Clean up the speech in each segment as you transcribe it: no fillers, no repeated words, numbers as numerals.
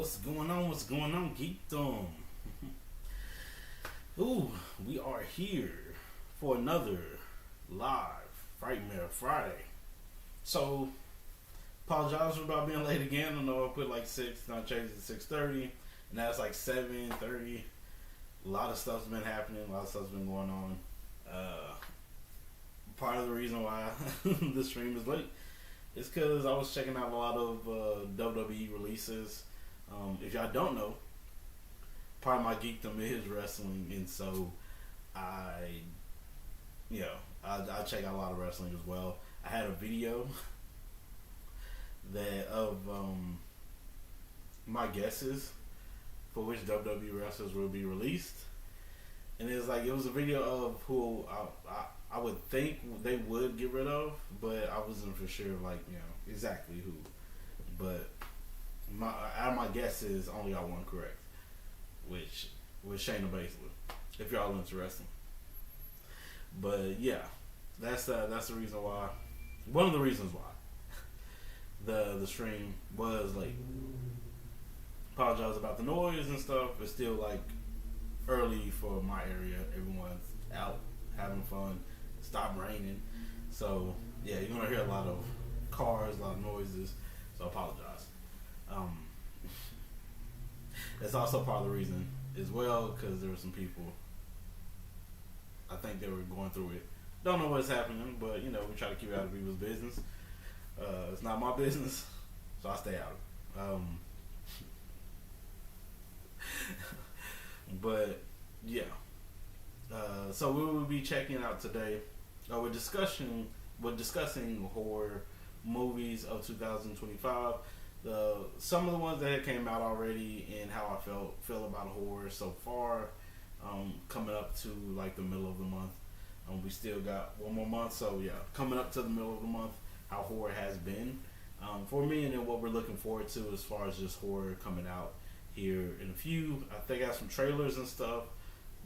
What's going on? What's going on, Geekdom? Ooh, we are here for another live Frightmare Friday. So, apologize about being late again. I know I put like 6, and I changed it to 6:30, and now it's like 7:30. A lot of stuff's been happening. A lot of stuff's been going on. Part of the reason why the stream is late is because I was checking out a lot of WWE releases. If y'all don't know, part of my geekdom is wrestling, and so I check out a lot of wrestling as well. I had a video that of my guesses for which WWE wrestlers will be released, and it was a video of who I would think they would get rid of, but I wasn't for sure exactly who. But out of my guesses, only got one correct, which was Shayna Baszler, if y'all into wrestling. But yeah, that's the reason why. One of the reasons why the stream was late. Apologize about the noise and stuff. It's still like early for my area. Everyone's out having fun. Stop raining, so yeah, you're gonna hear a lot of cars, a lot of noises. So I apologize. That's also part of the reason as well, because there were some people. I think they were going through it. Don't know what's happening, but we try to keep it out of people's business. It's not my business, so I stay out. But yeah. So we will be checking out today. We're discussing horror movies of 2025. Some of the ones that had came out already, and how I feel about horror so far. Coming up to like the middle of the month. We still got one more month, so yeah, coming up to the middle of the month, how horror has been for me, and then what we're looking forward to as far as just horror coming out here in a few. I think I have some trailers and stuff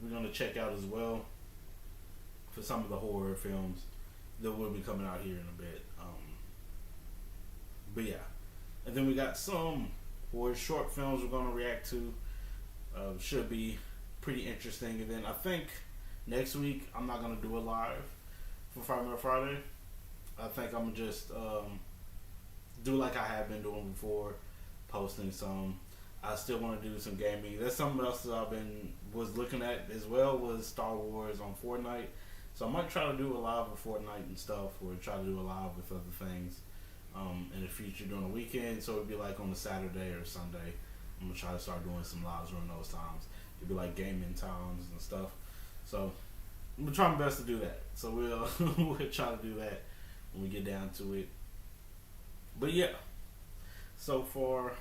we're gonna check out as well for some of the horror films that will be coming out here in a bit. But yeah, and then we got some horror short films we're gonna react to. Should be pretty interesting. And then I think next week I'm not gonna do it live for Frightmare Friday. I think I'm gonna just do like I have been doing before, posting some. I still want to do some gaming. That's something else that was looking at as well, was Star Wars on Fortnite. So I might try to do a live with Fortnite and stuff, or try to do a live with other things in the future during the weekend. So it'd be like on a Saturday or Sunday. I'm gonna try to start doing some lives during those times. It'd be like gaming times and stuff. So I'm gonna try my best to do that. So we'll try to do that when we get down to it. But yeah, so far,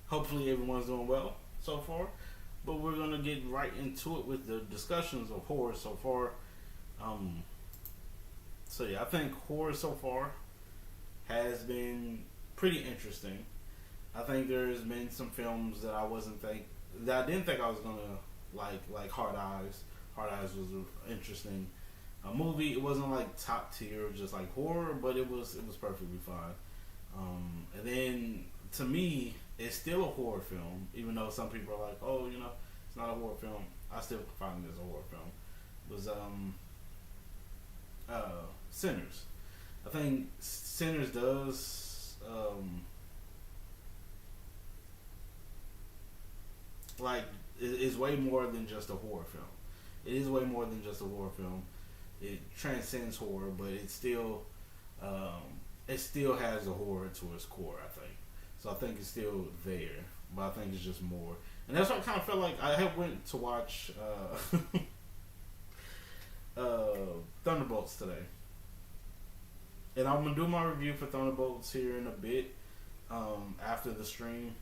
hopefully everyone's doing well so far. But we're gonna get right into it with the discussions of horror so far. So yeah, I think horror so far has been pretty interesting. I think there's been some films that I didn't think I was gonna like Hard Eyes. Hard Eyes was an interesting movie. It wasn't like top tier, just like horror, but it was perfectly fine. And then to me, it's still a horror film, even though some people are like, oh, it's not a horror film. I still find it as a horror film. It was Sinners. I think Sinners does is way more than just a horror film. It is way more than just a horror film. It transcends horror, but it still has a horror to its core, I think. So I think it's still there, but I think it's just more. And that's what I kind of felt like. I had went to watch Thunderbolts today. And I'm going to do my review for Thunderbolts here in a bit after the stream.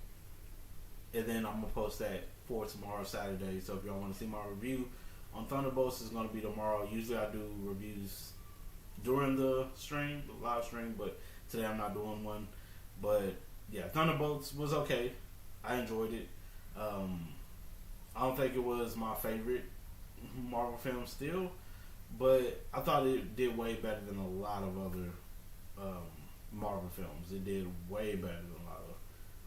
And then I'm going to post that for tomorrow, Saturday. So if y'all want to see my review on Thunderbolts, it's going to be tomorrow. Usually I do reviews during the stream, the live stream, but today I'm not doing one. But yeah, Thunderbolts was okay. I enjoyed it. I don't think it was my favorite Marvel film still, but I thought it did way better than a lot of other Marvel films. It did way better than a lot of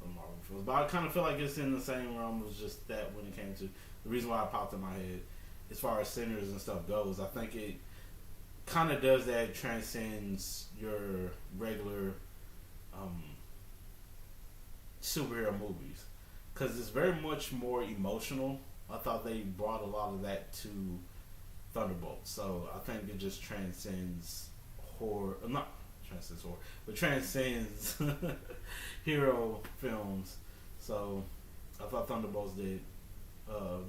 of Marvel films. But I kind of feel like it's in the same realm as just that when it came to the reason why it popped in my head as far as Sinners and stuff goes. I think it kind of does that, transcends your regular superhero movies because it's very much more emotional. I thought they brought a lot of that to Thunderbolts, so I think it just transcends horror, not transcends horror, but transcends hero films. So I thought Thunderbolts did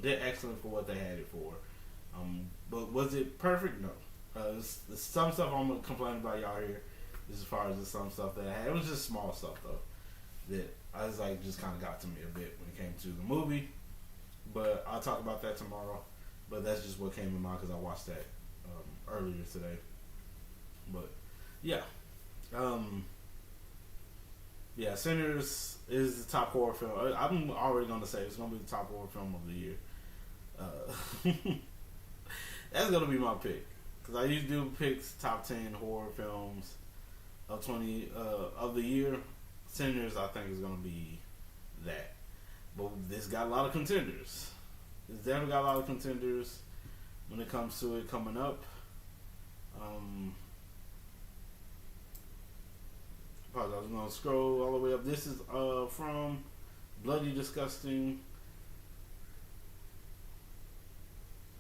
excellent for what they had it for. But was it perfect? No. Some stuff I'm gonna complain about y'all here, as far as some stuff that I had. It was just small stuff though that I was like just kind of got to me a bit when it came to the movie. But I'll talk about that tomorrow. But that's just what came to mind because I watched that earlier today. But yeah, yeah, Sinners is the top horror film. I'm already gonna say it's gonna be the top horror film of the year. That's gonna be my pick because I usually do picks top 10 horror films of of the year. Sinners, I think, is gonna be that. But this got a lot of contenders. It's definitely got a lot of contenders when it comes to it coming up. Apologize, I'm gonna scroll all the way up. This is from Bloody Disgusting.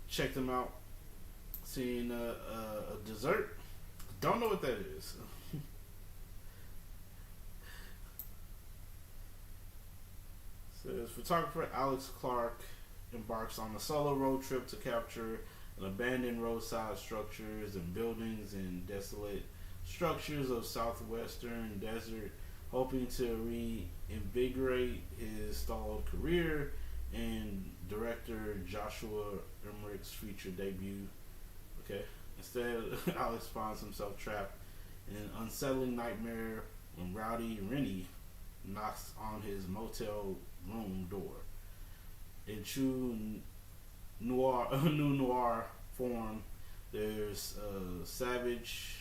Check them out. Seeing a dessert. Don't know what that is. Says photographer Alex Clark embarks on a solo road trip to capture an abandoned roadside structures and buildings in desolate structures of southwestern desert, hoping to reinvigorate his stalled career in director Joshua Emmerich's feature debut. Okay. Instead, Alex finds himself trapped in an unsettling nightmare when Rowdy Rennie knocks on his motel room door. In true noir form, there's savage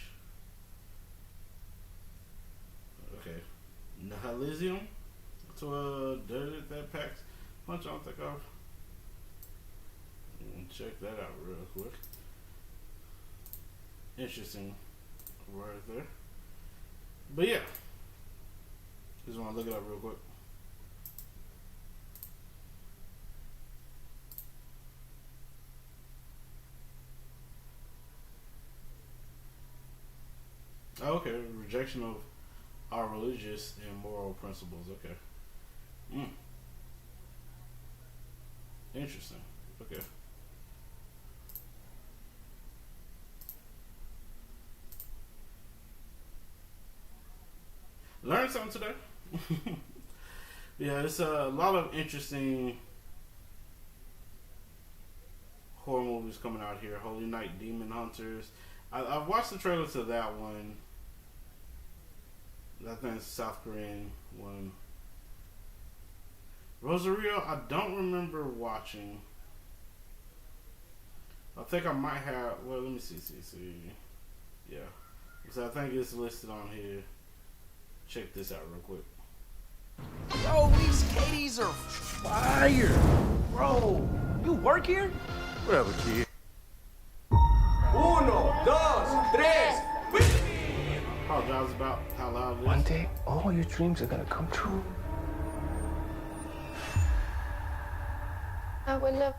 nihilism to a dirt that packs punch on the off. Check that out real quick. Interesting word there. But yeah, just want to look it up real quick. Oh, okay, rejection of our religious and moral principles. Okay. Interesting. Okay. Learned something today. Yeah, it's a lot of interesting horror movies coming out here. Holy Night Demon Hunters. I've watched the trailer to that one. I think it's South Korean one. Rosario, I don't remember watching. I think I might have. Well, let me see. Yeah. So I think it's listed on here. Check this out real quick. Yo, these Katie's are fire. Bro, you work here? Whatever, kid. Uno, dos, tres. Apologize about how loud it is. One day, all your dreams are gonna come true. Abuela.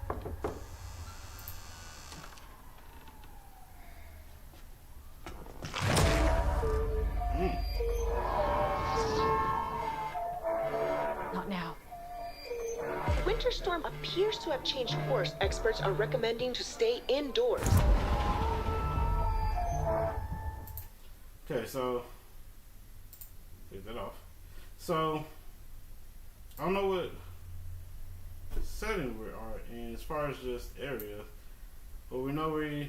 Not now. Winter storm appears to have changed course. Experts are recommending to stay indoors. Okay, so take that off. So I don't know what setting we are in as far as just area, but we know I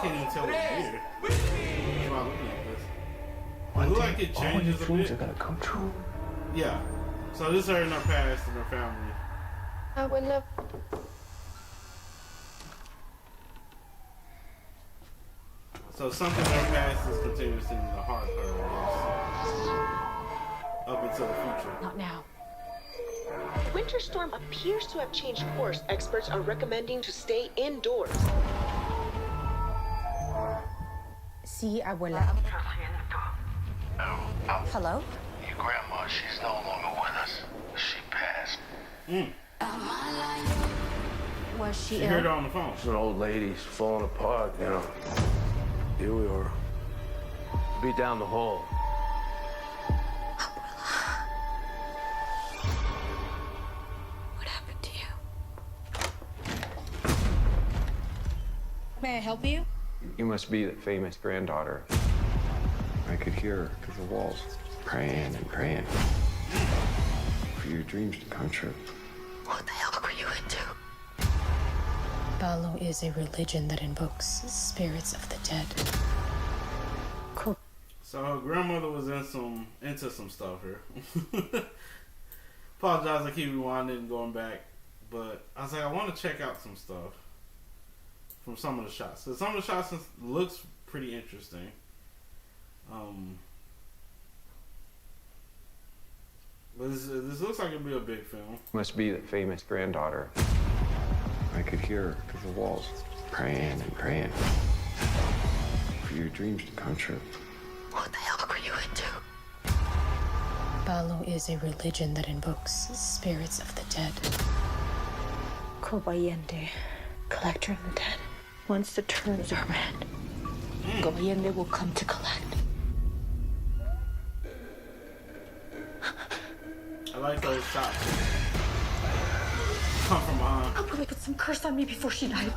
can't even tell what year. That's why I'm looking at this. It looks like it changes all your a dreams bit. are gonna come true. Yeah. So this is her in her past and her family. Abuela. So something in her past is continuously to haunt her, I guess, up until the future. Not now. Winter storm appears to have changed course. Experts are recommending to stay indoors. Sí, abuela. Hello? Your grandma, she's no longer with us. She passed. Was she She ill? heard her on the phone. She's an old lady. She's falling apart, you know. Here we are. Be down the hall. What happened to you? May I help you? You must be the famous granddaughter. I could hear her through the walls, praying and praying for your dreams to come true. What the hell were you into? Balo is a religion that invokes spirits of the dead. Cool. So her grandmother was into some stuff here. Apologize, I keep rewinding and going back, but I was like, I want to check out some stuff from some of the shots. So some of the shots looks pretty interesting. But this looks like it'd be a big film. Must be the famous granddaughter. I could hear her through the walls, praying and praying for your dreams to come true. What the hell were you into? Balo is a religion that invokes spirits of the dead. Kobayende, collector of the dead. Once the turns are read, Kobayende will come to collect. I like those shots. Come from behind. I'll probably put some curse on me before she died.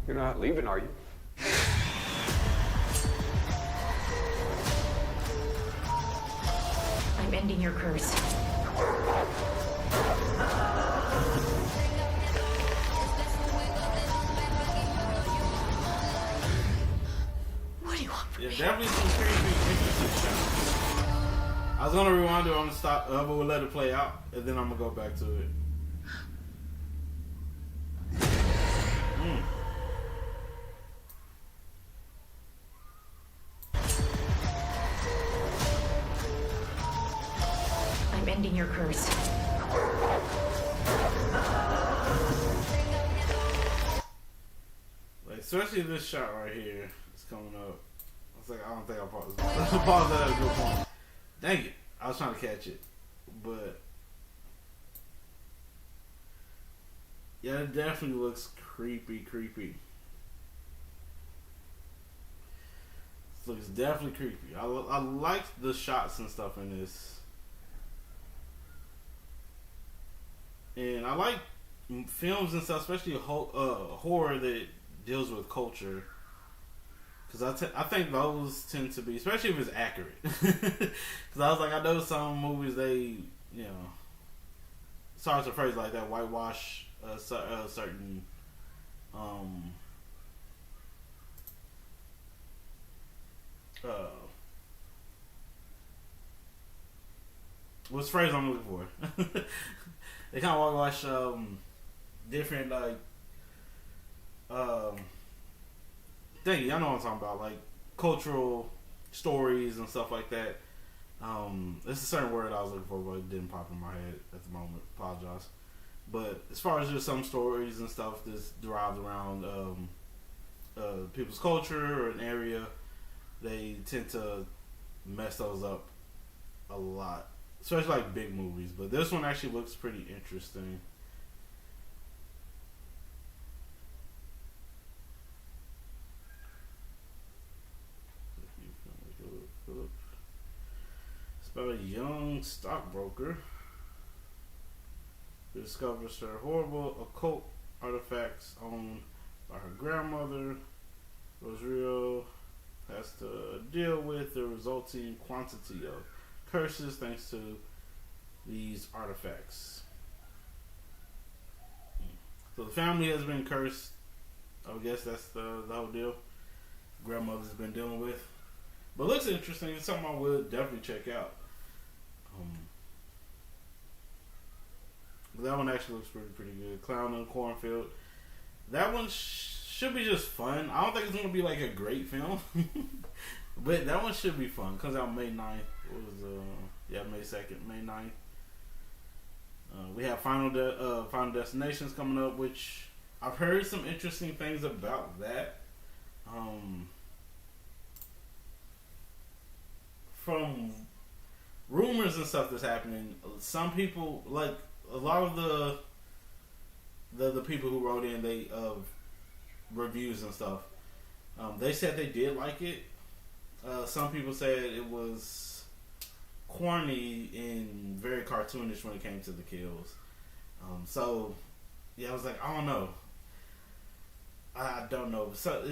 You're not leaving, are you? I'm ending your curse. What do you want from Yeah, me? definitely some creepy, interesting shots. I was gonna rewind it. I'm gonna stop, but we'll let it play out, and then I'm gonna go back to it. I'm ending your curse. Like, especially this shot right here is coming up. I was like, I don't think I'll pause this. Pause that at a good point. Dang it. I was trying to catch it. But yeah, it definitely looks creepy. This looks definitely creepy. I like the shots and stuff in this. And I like films and stuff, especially horror that deals with culture. Because I think those tend to be, especially if it's accurate. Because I was like, I know some movies, they, you know, sorry to phrase like that, whitewash certain what's the phrase I'm looking for? They kind of whitewash different, like, dang, y'all know what I'm talking about, like cultural stories and stuff like that. It's a certain word I was looking for, but it didn't pop in my head at the moment. Apologize. But as far as just some stories and stuff that's derived around people's culture or an area, they tend to mess those up a lot, especially like big movies. But this one actually looks pretty interesting. It's about a young stockbroker who discovers her horrible occult artifacts owned by her grandmother. Rosario has to deal with the resulting quantity of curses thanks to these artifacts. So the family has been cursed. I guess that's the whole deal grandmother's been dealing with. But it looks interesting. It's something I would definitely check out. That one actually looks pretty good. Clown in the Cornfield. That one should be just fun. I don't think it's gonna be like a great film, but that one should be fun. Comes out May 9th. It was May 2nd, May 9th. We have Final Destinations coming up, which I've heard some interesting things about that. From rumors and stuff that's happening, some people, like a lot of the people who wrote in reviews and stuff, they said they did like it. Some people said it was corny and very cartoonish when it came to the kills. So yeah, I was like, I don't know. I don't know. So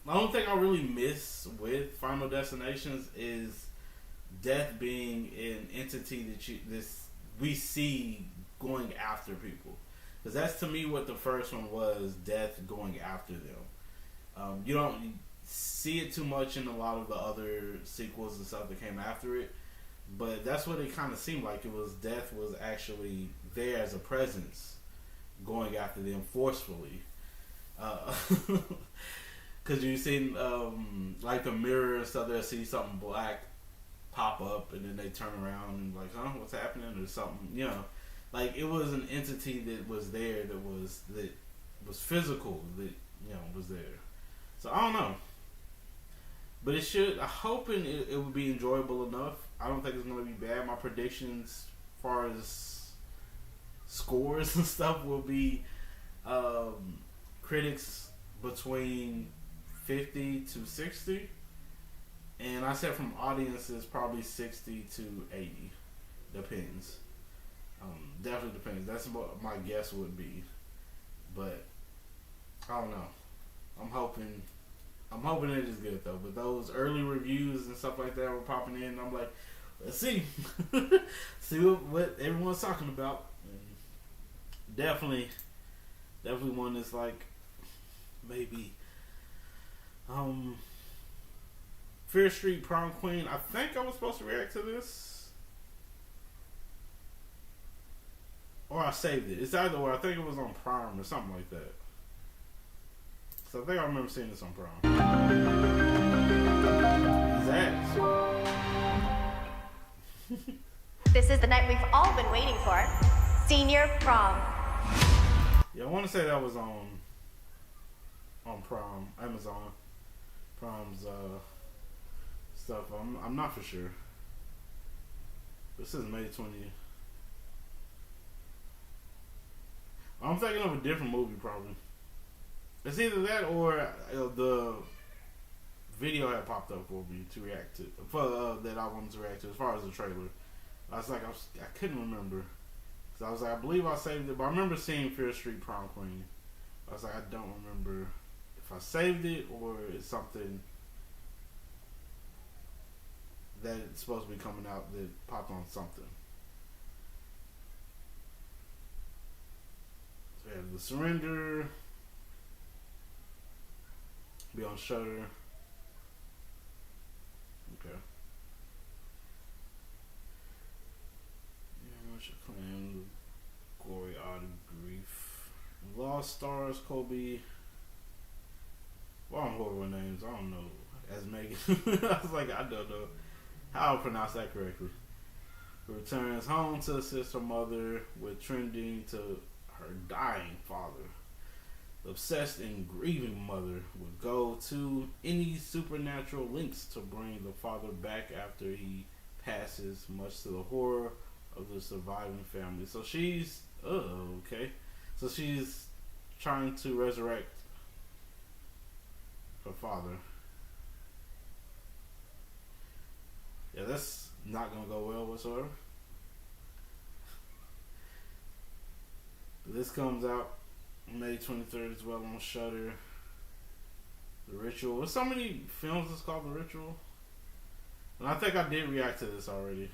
the only thing I really miss with Final Destinations is death being an entity that we see going after people. Because that's to me what the first one was, death going after them. You don't see it too much in a lot of the other sequels and stuff that came after it, but that's what it kind of seemed like. It was death was actually there as a presence going after them forcefully. Because you've seen like the mirror and stuff, they'll see something black pop up and then they turn around and like, huh, what's happening, or something, you know. Like, it was an entity that was there, that was physical, that, you know, was there. So I don't know, but I'm hoping it would be enjoyable enough. I don't think it's going to be bad. My predictions as far as scores and stuff will be critics between 50 to 60, and I said from audiences probably 60 to 80. Depends. Definitely depends. That's what my guess would be, but I don't know. I'm hoping it is good though. But those early reviews and stuff like that were popping in, and I'm like, let's see, see what everyone's talking about. And definitely one that's like maybe Fear Street Prom Queen. I think I was supposed to react to this, or I saved it. It's either or. I think it was on Prime or something like that. So I think I remember seeing this on Prime. This is the night we've all been waiting for. Senior prom. Yeah, I want to say that was on Prime, Amazon Prime's stuff. I'm not for sure. This is May 20th. I'm thinking of a different movie, probably. It's either that or the video had popped up for me to react to, that I wanted to react to as far as the trailer. I couldn't remember. So I was like, I believe I saved it, but I remember seeing Fear Street Prom Queen. I was like, I don't remember if I saved it or it's something that it's supposed to be coming out that popped on something. So we have The Surrender. Be on Shudder. Okay. Yeah, what's your claim? Gory, Odd, Grief. Lost Stars, Kobe. Well, I'm horrible with names. I don't know. As Megan. I was like, I don't know how to pronounce that correctly. Returns home to assist her mother with trending to her dying father. The obsessed and grieving mother would go to any supernatural lengths to bring the father back after he passes, much to the horror of the surviving family. So she's okay. So she's trying to resurrect her father. Yeah, that's not gonna go well whatsoever. This comes out May 23rd as well on Shudder. The Ritual. There's so many films that's called The Ritual. And I think I did react to this already.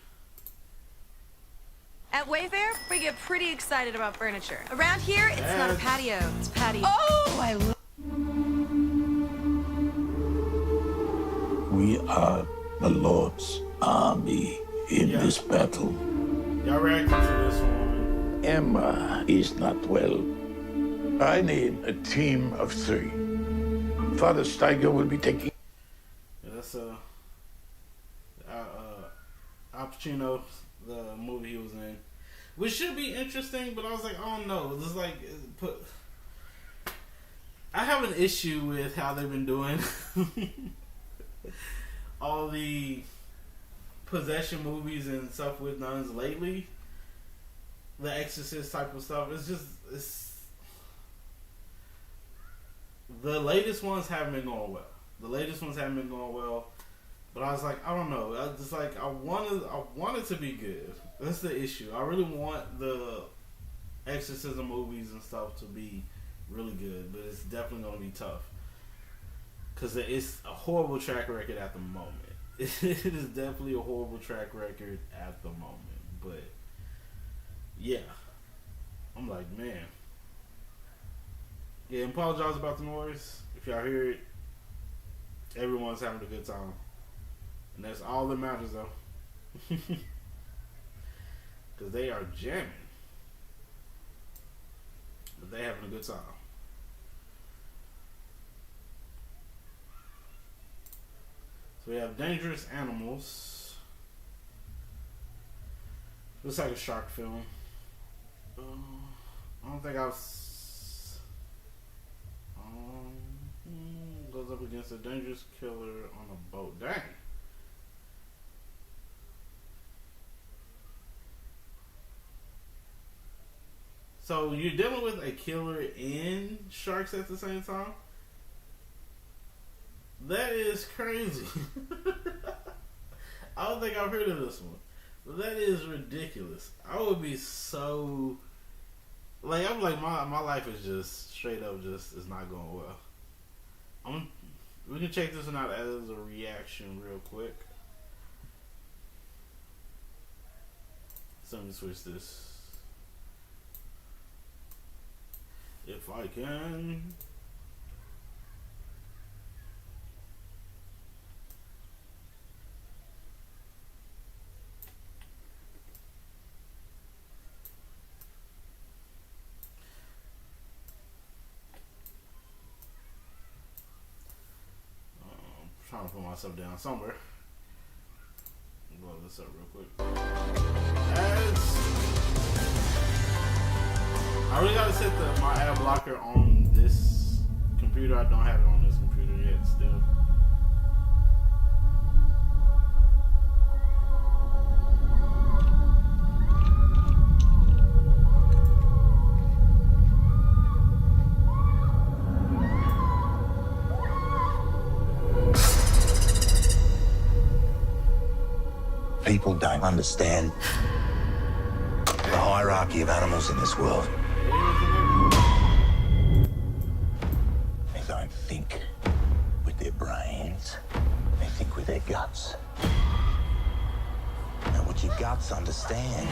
At Wayfair, we get pretty excited about furniture. Around here, it's not a patio, it's patio. Oh, I love. We are the Lord's army in this battle. Y'all reacted to this one. Emma is not well. I need a team of 3. Father Steiger will be taking... Yeah, that's Al Pacino, the movie he was in, which should be interesting, but I was like, I don't know. It's like, I have an issue with how they've been doing all the possession movies and stuff with nuns lately. The Exorcist type of stuff. It's the latest ones haven't been going well. But I was like, I don't know. I just like I want it to be good. That's the issue. I really want the exorcism movies and stuff to be really good, but it's definitely gonna be tough because it's a horrible track record at the moment. It is definitely a horrible track record at the moment. But yeah, I'm like, man. Yeah, and apologize about the noise. If y'all hear it, everyone's having a good time. And that's all that matters, though. Because they are jamming. But they having a good time. So we have dangerous animals. Looks like a shark film. I don't think I've... goes up against a dangerous killer on a boat. Dang. So you're dealing with a killer and sharks at the same time? That is crazy. I don't think I've heard of this one. But that is ridiculous. I would be so... Like, I'm like, my life is just straight up just, it's not going well. We can check this one out as a reaction real quick. So let me switch this. If I can. Trying to put myself down somewhere. Blow this up real quick. I really gotta set my ad blocker on this computer. I don't have it on this computer yet still. People don't understand the hierarchy of animals in this world. They don't think with their brains, they think with their guts. Now what your guts understand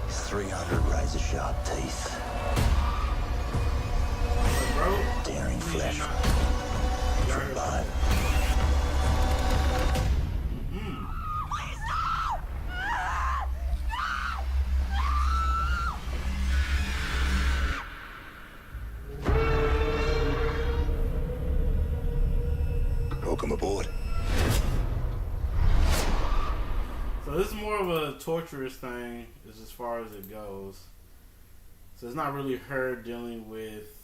is 300 razor-sharp teeth. Tearing flesh from bone. Welcome aboard. So this is more of a torturous thing as far as it goes. So it's not really her dealing with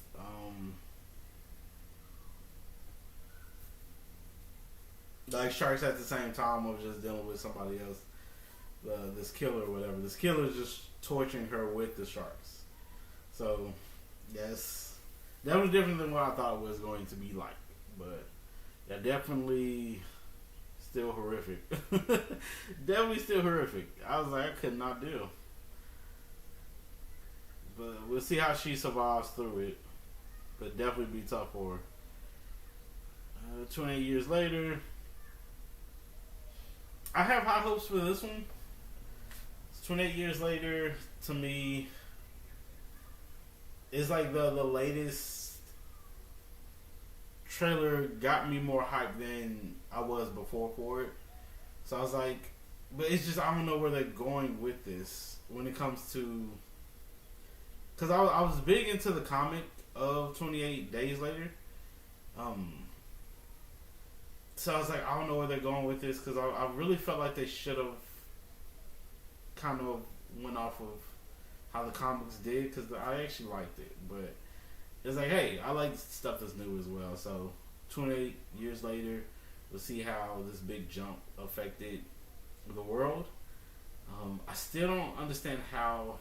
like sharks at the same time of just dealing with somebody else. This killer or whatever. This killer is just torturing her with the sharks. So yes, that was different than what I thought it was going to be like. But yeah, definitely still horrific. Definitely still horrific. I was like, I could not deal. But we'll see how she survives through it. But definitely be tough for her. 28 years later. I have high hopes for this one. 28 years later, to me, is like the latest trailer got me more hyped than I was before for it. So I was like, But it's just, I don't know where they're going with this when it comes to... Because I was big into the comic of 28 Days Later. So I was like, I don't know where they're going with this, because I really felt like they should have kind of went off of how the comics did, because I actually liked it. But it's like, hey, I like stuff that's new as well. So 28 years later, we'll see how this big jump affected the world. I still don't understand how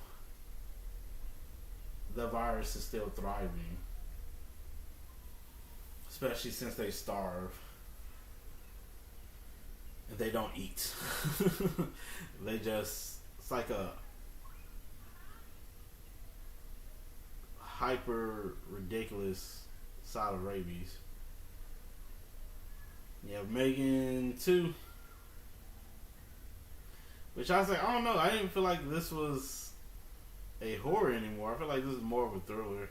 the virus is still thriving, especially since they starve and they don't eat. They just, it's like a hyper ridiculous side of rabies. Yeah, Megan 2. Which I was like, I don't know. I didn't feel like this was a horror anymore. I feel like this is more of a thriller.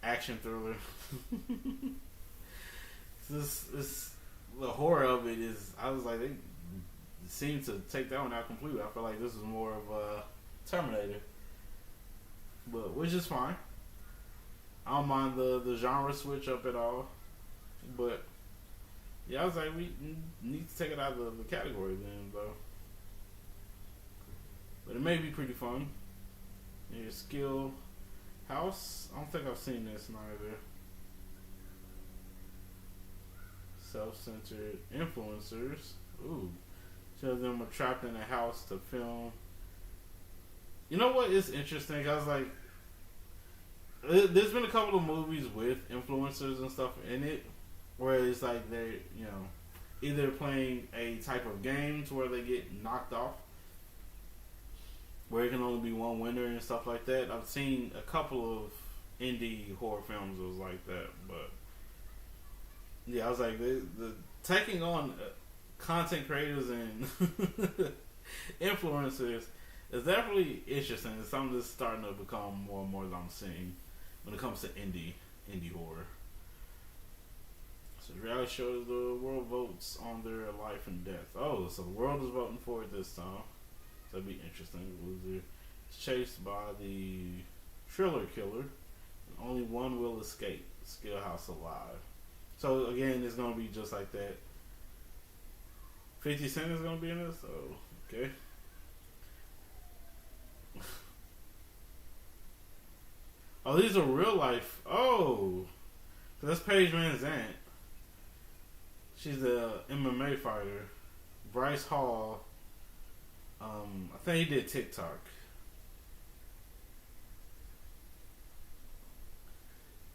Action thriller. The horror of it is, I was like, they seem to take that one out completely. I feel like this is more of a Terminator. But, which is fine. I don't mind the genre switch up at all. But, yeah, I was like, we need to take it out of the category then, though. But it may be pretty fun. Your Skill House. I don't think I've seen this neither. Self-centered influencers. Ooh. Two of them are trapped in a house to film. You know what is interesting? I was like, there's been a couple of movies with influencers and stuff in it, where it's like they're, you know, either playing a type of game to where they get knocked off, where it can only be one winner and stuff like that. I've seen a couple of indie horror films that was like that, but yeah, I was like, the taking on content creators and influencers is definitely interesting. It's something that's starting to become more and more that I'm seeing when it comes to indie horror. So the reality shows the world votes on their life and death. Oh, so the world is voting for it this time. So that'd be interesting. The loser is chased by the Thriller Killer, and only one will escape. Skill House alive. So again, it's gonna be just like that. 50 Cent is gonna be in this. Oh, okay. Oh, these are real life. Oh, that's Paige Van Zandt. She's a MMA fighter. Bryce Hall. I think he did TikTok.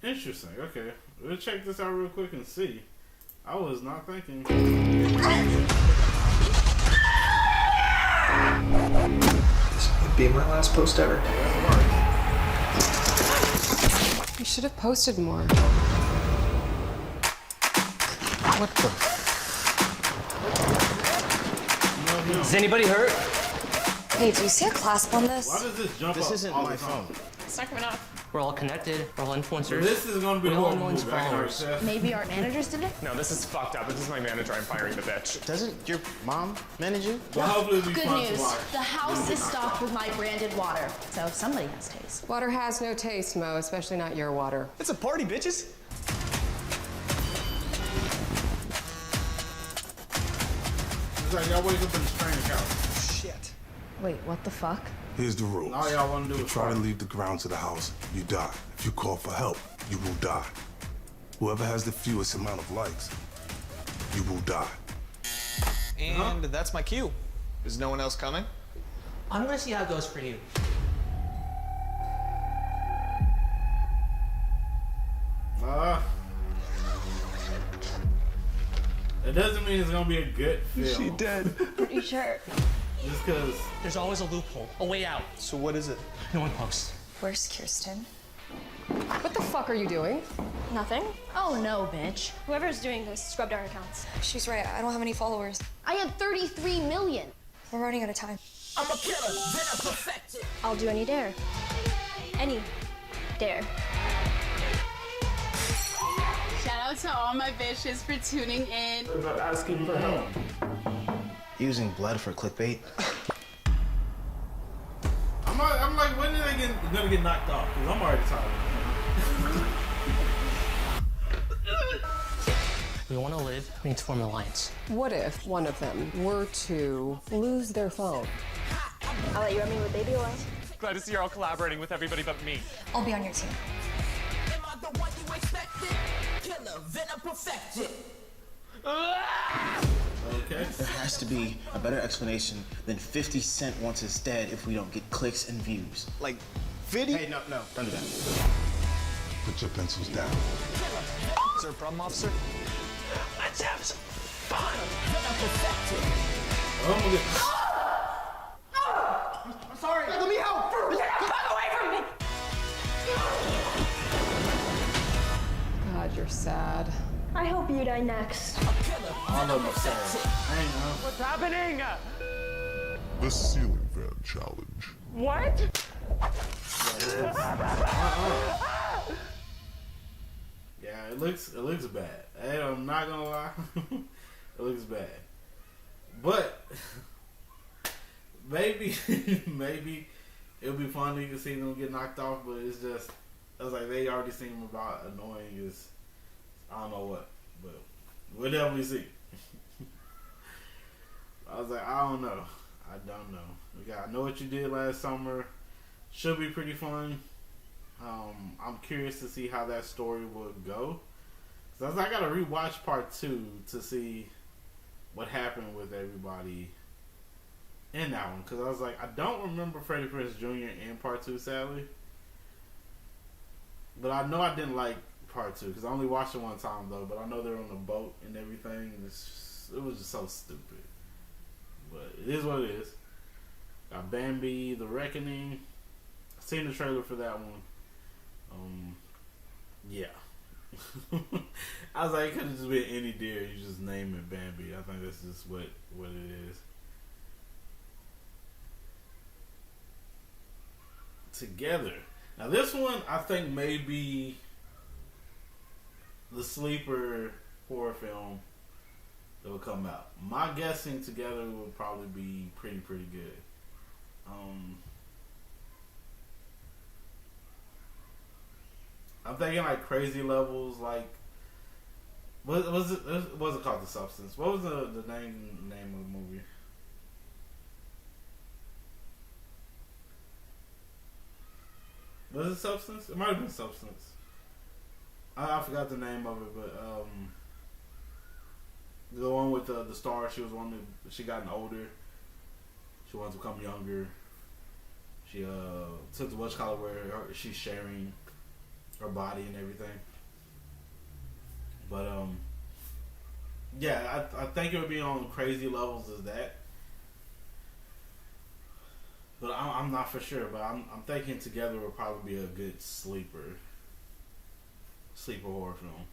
Interesting. Okay, we'll check this out real quick and see. I was not thinking. This would be my last post ever. You should have posted more. What the? Is anybody hurt? Hey, do you see a clasp on this? Why does this jump This up isn't all my the time? phone. It's not coming off. We're all connected. We're all influencers. This is gonna be We're a all horrible everyone's movie, I can already followers. tell. Maybe our managers did it? No, this is fucked up. This is my manager. I'm firing the bitch. Doesn't your mom manage you? Well, hopefully it'll be Good fun news. to watch. The house is stocked with my branded water. So somebody has taste. Water has no taste, Mo, especially not your water. It's a party, bitches. It's like y'all wake up in a strange house. Shit. Wait, what the fuck? Here's the rules. All y'all want to do You is try to fight. leave the grounds of the house, you die. If you call for help, you will die. Whoever has the fewest amount of likes, you will die. And that's my cue. Is no one else coming? I'm gonna see how it goes for you. It doesn't mean it's gonna be a good film. She dead. Pretty sure. Just because. There's always a loophole, a way out. So what is it? No one posts. Where's Kirsten? What the fuck are you doing? Nothing. Oh no, bitch. Whoever's doing this scrubbed our accounts. She's right. I don't have any followers. I had 33 million. We're running out of time. I'm a killer, then I perfect it. I'll do any dare. Any dare. Shout out to all my bitches for tuning in. About asking for help. Using blood for clickbait? I'm like, when are they gonna get knocked off? Because I'm already tired of We want to live, we need to form an alliance. What if one of them were to lose their phone? I'll let you run me with baby oil. Glad to see you're all collaborating with everybody but me. I'll be on your team. Okay. There has to be a better explanation than 50 Cent wants us dead if we don't get clicks and views. Like, 50? Hey, no, don't do that. Put your pencils down. Is there a problem, officer? Let's have some fun. Oh my God. I'm sorry. Let me help. Get the fuck away from me! God, you're sad. I hope you die next. All of them are sad. I ain't know. What's happening? The ceiling fan challenge. What? Yeah, it looks bad. Hey, I'm not gonna lie. It looks bad. But maybe it'll be funny to see them get knocked off, but it's just, I was like, they already seem about annoying as I don't know what, but we'll definitely see. I was like, I don't know. I know what you did last summer. Should be pretty fun. I'm curious to see how that story would go. Cause I gotta rewatch part 2 to see what happened with everybody in that one. Cause I was like, I don't remember Freddie Prinze Jr. in part 2, sadly. But I know I didn't like part 2 because I only watched it one time though. But I know they're on a boat and everything, and it was just so stupid. But it is what it is. Got Bambi, The Reckoning. I seen the trailer for that one. Yeah. I was like, it could have just been any deer. You just name it Bambi. I think that's just what it is. Together. Now this one, I think may be the sleeper horror film that will come out. My guessing Together will probably be pretty good. I'm thinking like Crazy Levels, like what was it called? The Substance. What was the name of the movie? Was it Substance? It might have been Substance. I forgot the name of it, but the one with the star, she gotten older. She wanted to become younger. She took the whatchamacallit where she's sharing her body and everything. But yeah, I think it would be on Crazy Levels as that. But I'm not for sure. But I'm thinking Together will probably be a good sleeper horror film.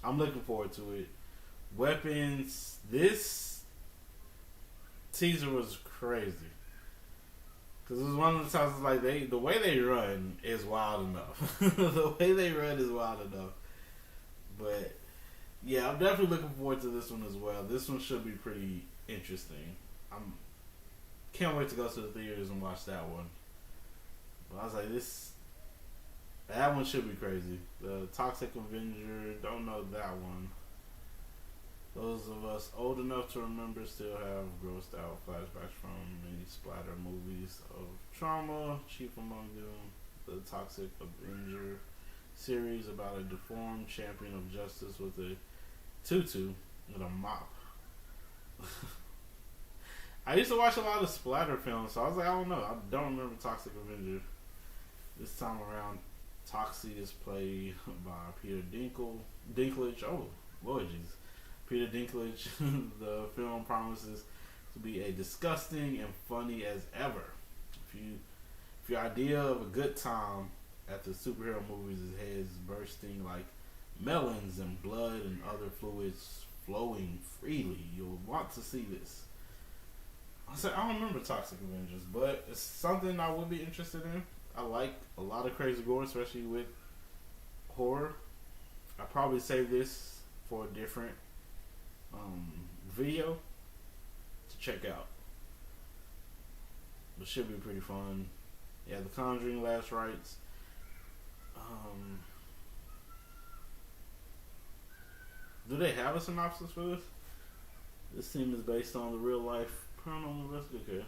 I'm looking forward to it. Weapons. This teaser was crazy. Because it was one of the times like the way they run is wild enough. The way they run is wild enough. But yeah, I'm definitely looking forward to this one as well. This one should be pretty interesting. Can't wait to go to the theaters and watch that one. But I was like, that one should be crazy. The Toxic Avenger, don't know that one. Those of us old enough to remember still have grossed out flashbacks from many splatter movies of trauma. Chief among them, the Toxic Avenger series about a deformed champion of justice with a tutu and a mop. I used to watch a lot of splatter films, so I was like, I don't know. I don't remember Toxic Avenger. This time around, Toxie is played by Peter Dinklage. Oh, Lord Jesus. Peter Dinklage. The film promises to be a disgusting and funny as ever. If your idea of a good time after superhero movies is heads bursting like melons and blood and other fluids flowing freely, you'll want to see this. I said, I don't remember Toxic Avengers, but it's something I would be interested in. I like a lot of crazy gore, especially with horror. I probably save this for a different video to check out. But should be pretty fun. Yeah, The Conjuring Last Rites. Do they have a synopsis for this? This team is based on the real life paranormal investigator.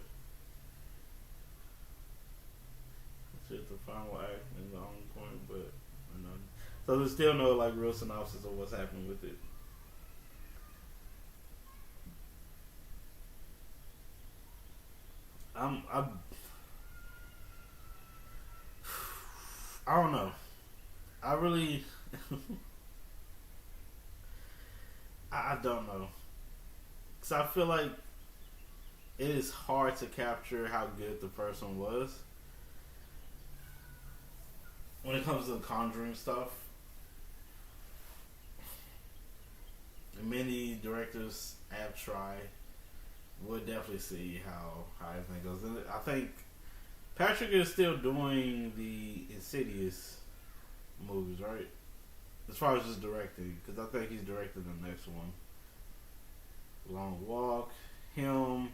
It's the final act is the only point, but so there's still no like real synopsis of what's happening with it. I don't know. I really I don't know. Cause I feel like it is hard to capture how good the first one was. When it comes to the Conjuring stuff, many directors have tried. We'll definitely see how everything goes. And I think Patrick is still doing the Insidious movies, right? As far as just directing, because I think he's directing the next one. Long Walk, him.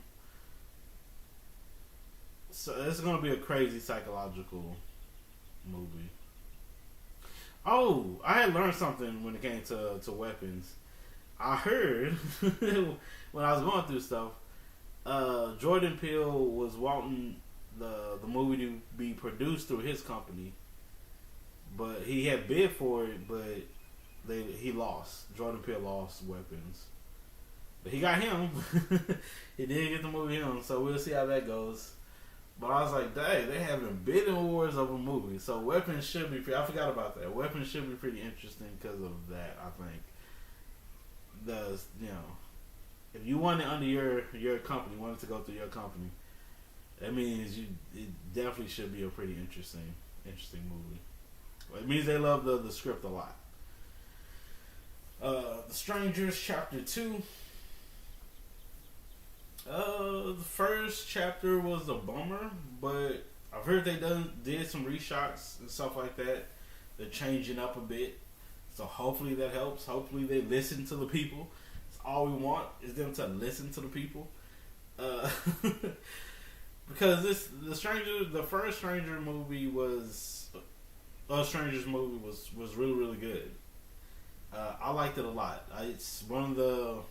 So it's gonna be a crazy psychological movie. Oh, I had learned something when it came to weapons. I heard when I was going through stuff, Jordan Peele was wanting the movie to be produced through his company, but he had bid for it, but he lost. Jordan Peele lost Weapons, but he got him. He did get the movie him, so we'll see how that goes. But I was like, dang, they having bidding wars over movies. So Weapons should be. I forgot about that. Weapons should be pretty interesting because of that. I think. If you want it under your company, want it to go through your company, that means it definitely should be a pretty interesting movie. It means they love the script a lot. The Strangers Chapter 2. The first chapter was a bummer, but I've heard they did some reshots and stuff like that. They're changing up a bit, so hopefully that helps. Hopefully they listen to the people. That's all we want is them to listen to the people. Because the first Strangers movie was really, really good. I liked it a lot. It's one of the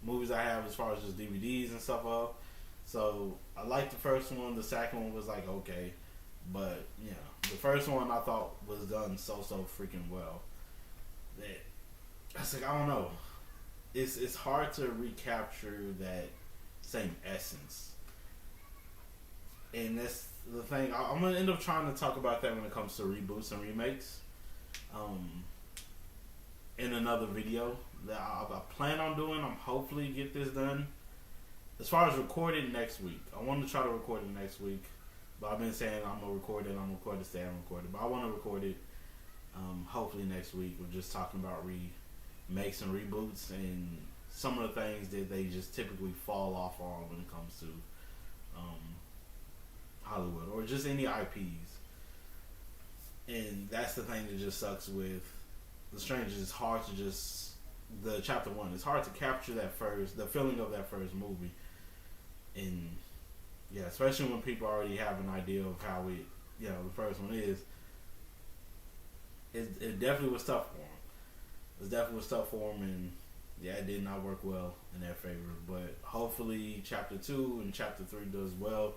movies I have as far as just DVDs and stuff up. So I liked the first one. The second one was like okay, but the first one I thought was done so freaking well. That I was like, I don't know. It's hard to recapture that same essence. And that's the thing. I'm gonna end up trying to talk about that when it comes to reboots and remakes. In another video that I plan on doing. I'm hopefully get this done. As far as recording next week, I want to try to record it next week. But I've been saying I'm gonna record it. But I want to record it. Hopefully next week. We're just talking about remakes and reboots and some of the things that they just typically fall off on when it comes to Hollywood or just any IPs. And that's the thing that just sucks with The Strangers. It's hard to just the chapter 1. It's hard to capture the feeling of that first movie, and especially when people already have an idea of how the first one is. It definitely was tough for him. And it did not work well in their favor. But hopefully, chapter 2 and chapter 3 does well.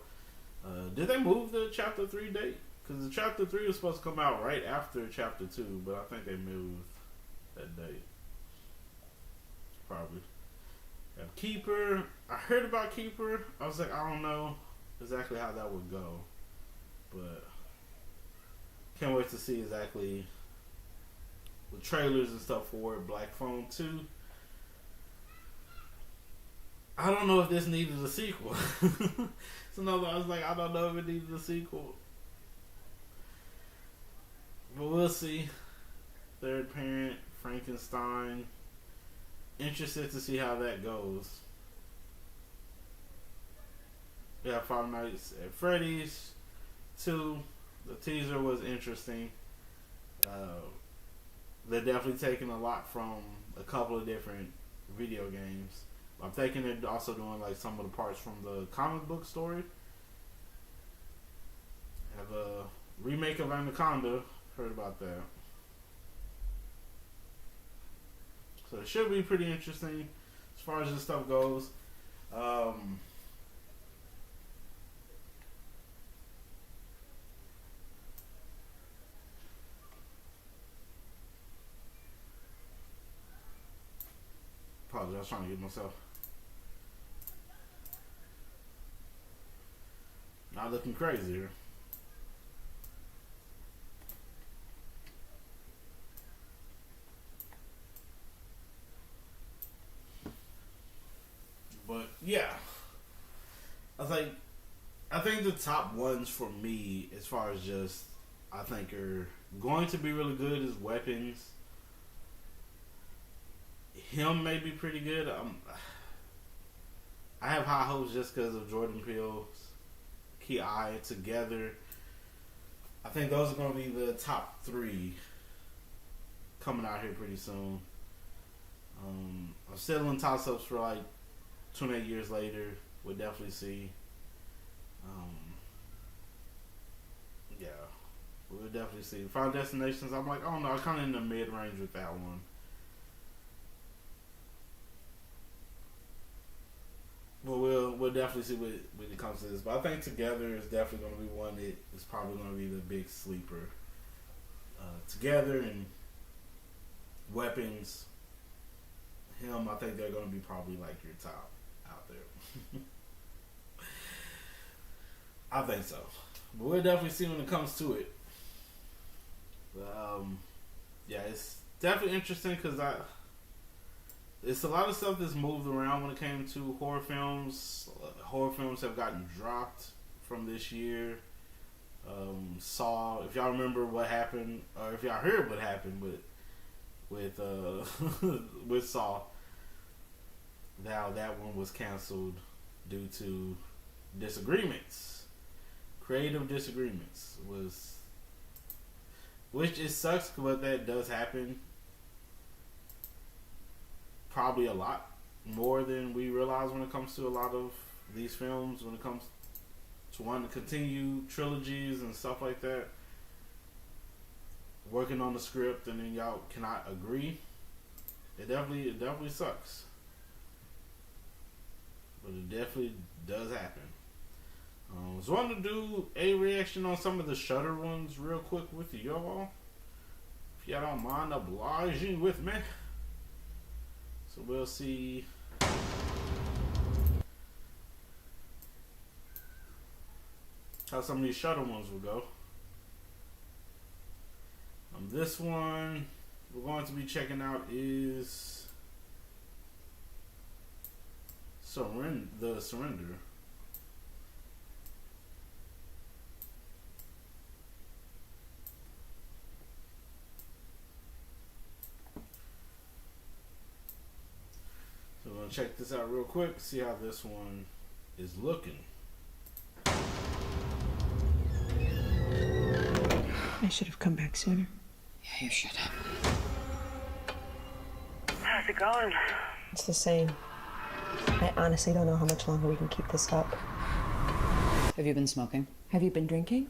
Did they move the chapter 3 date? Because the chapter 3 was supposed to come out right after chapter 2, but I think they moved that date. Probably. Have Keeper. I heard about Keeper. I was like, I don't know exactly how that would go, but can't wait to see exactly the trailers and stuff for it. Black Phone 2. I don't know if this needed a sequel. So no, I was like, I don't know if it needed a sequel. But we'll see. Third Parent, Frankenstein. Interested to see how that goes. We have Five Nights at Freddy's 2. The teaser was interesting. They're definitely taking a lot from a couple of different video games. I'm thinking they're also doing like some of the parts from the comic book story. Have a remake of Anaconda. Heard about that. So it should be pretty interesting as far as this stuff goes. Apologize, I was trying to get myself not looking crazy here. But yeah, I think the top ones for me, as far as just I think are going to be really good, is Weapons. Him may be pretty good. I have high hopes just because of Jordan Peele's Ki Together. I think those are going to be the top 3 coming out here pretty soon. I'm still in toss-ups for like 28 years later. We'll definitely see. Yeah, we'll definitely see. Final Destinations, I'm like, I don't know, I'm kind of in the mid-range with that one. Well, we'll definitely see when it comes to this. But I think Together is definitely going to be one that is probably going to be the big sleeper. Together and Weapons, him, I think they're going to be probably like your top out there. I think so. But we'll definitely see when it comes to it. But, yeah, it's definitely interesting because it's a lot of stuff that's moved around when it came to horror films. Horror films have gotten dropped from this year. Saw, if y'all remember what happened, or if y'all heard what happened with with Saw, now that one was canceled due to disagreements, creative disagreements, which it sucks, but that does happen. Probably a lot more than we realize when it comes to a lot of these films, when it comes to wanting to continue trilogies and stuff like that, working on the script and then y'all cannot agree. It definitely sucks, but it definitely does happen. So I wanted to do a reaction on some of the Shudder ones real quick with y'all, if y'all don't mind obliging with me. So we'll see how some of these Shudder ones will go. This one we're going to be checking out is The Surrender. So we're going to check this out real quick, see how this one is looking. I should have come back sooner. Yeah, you should have. How's it going? It's the same. I honestly don't know how much longer we can keep this up. Have you been smoking? Have you been drinking?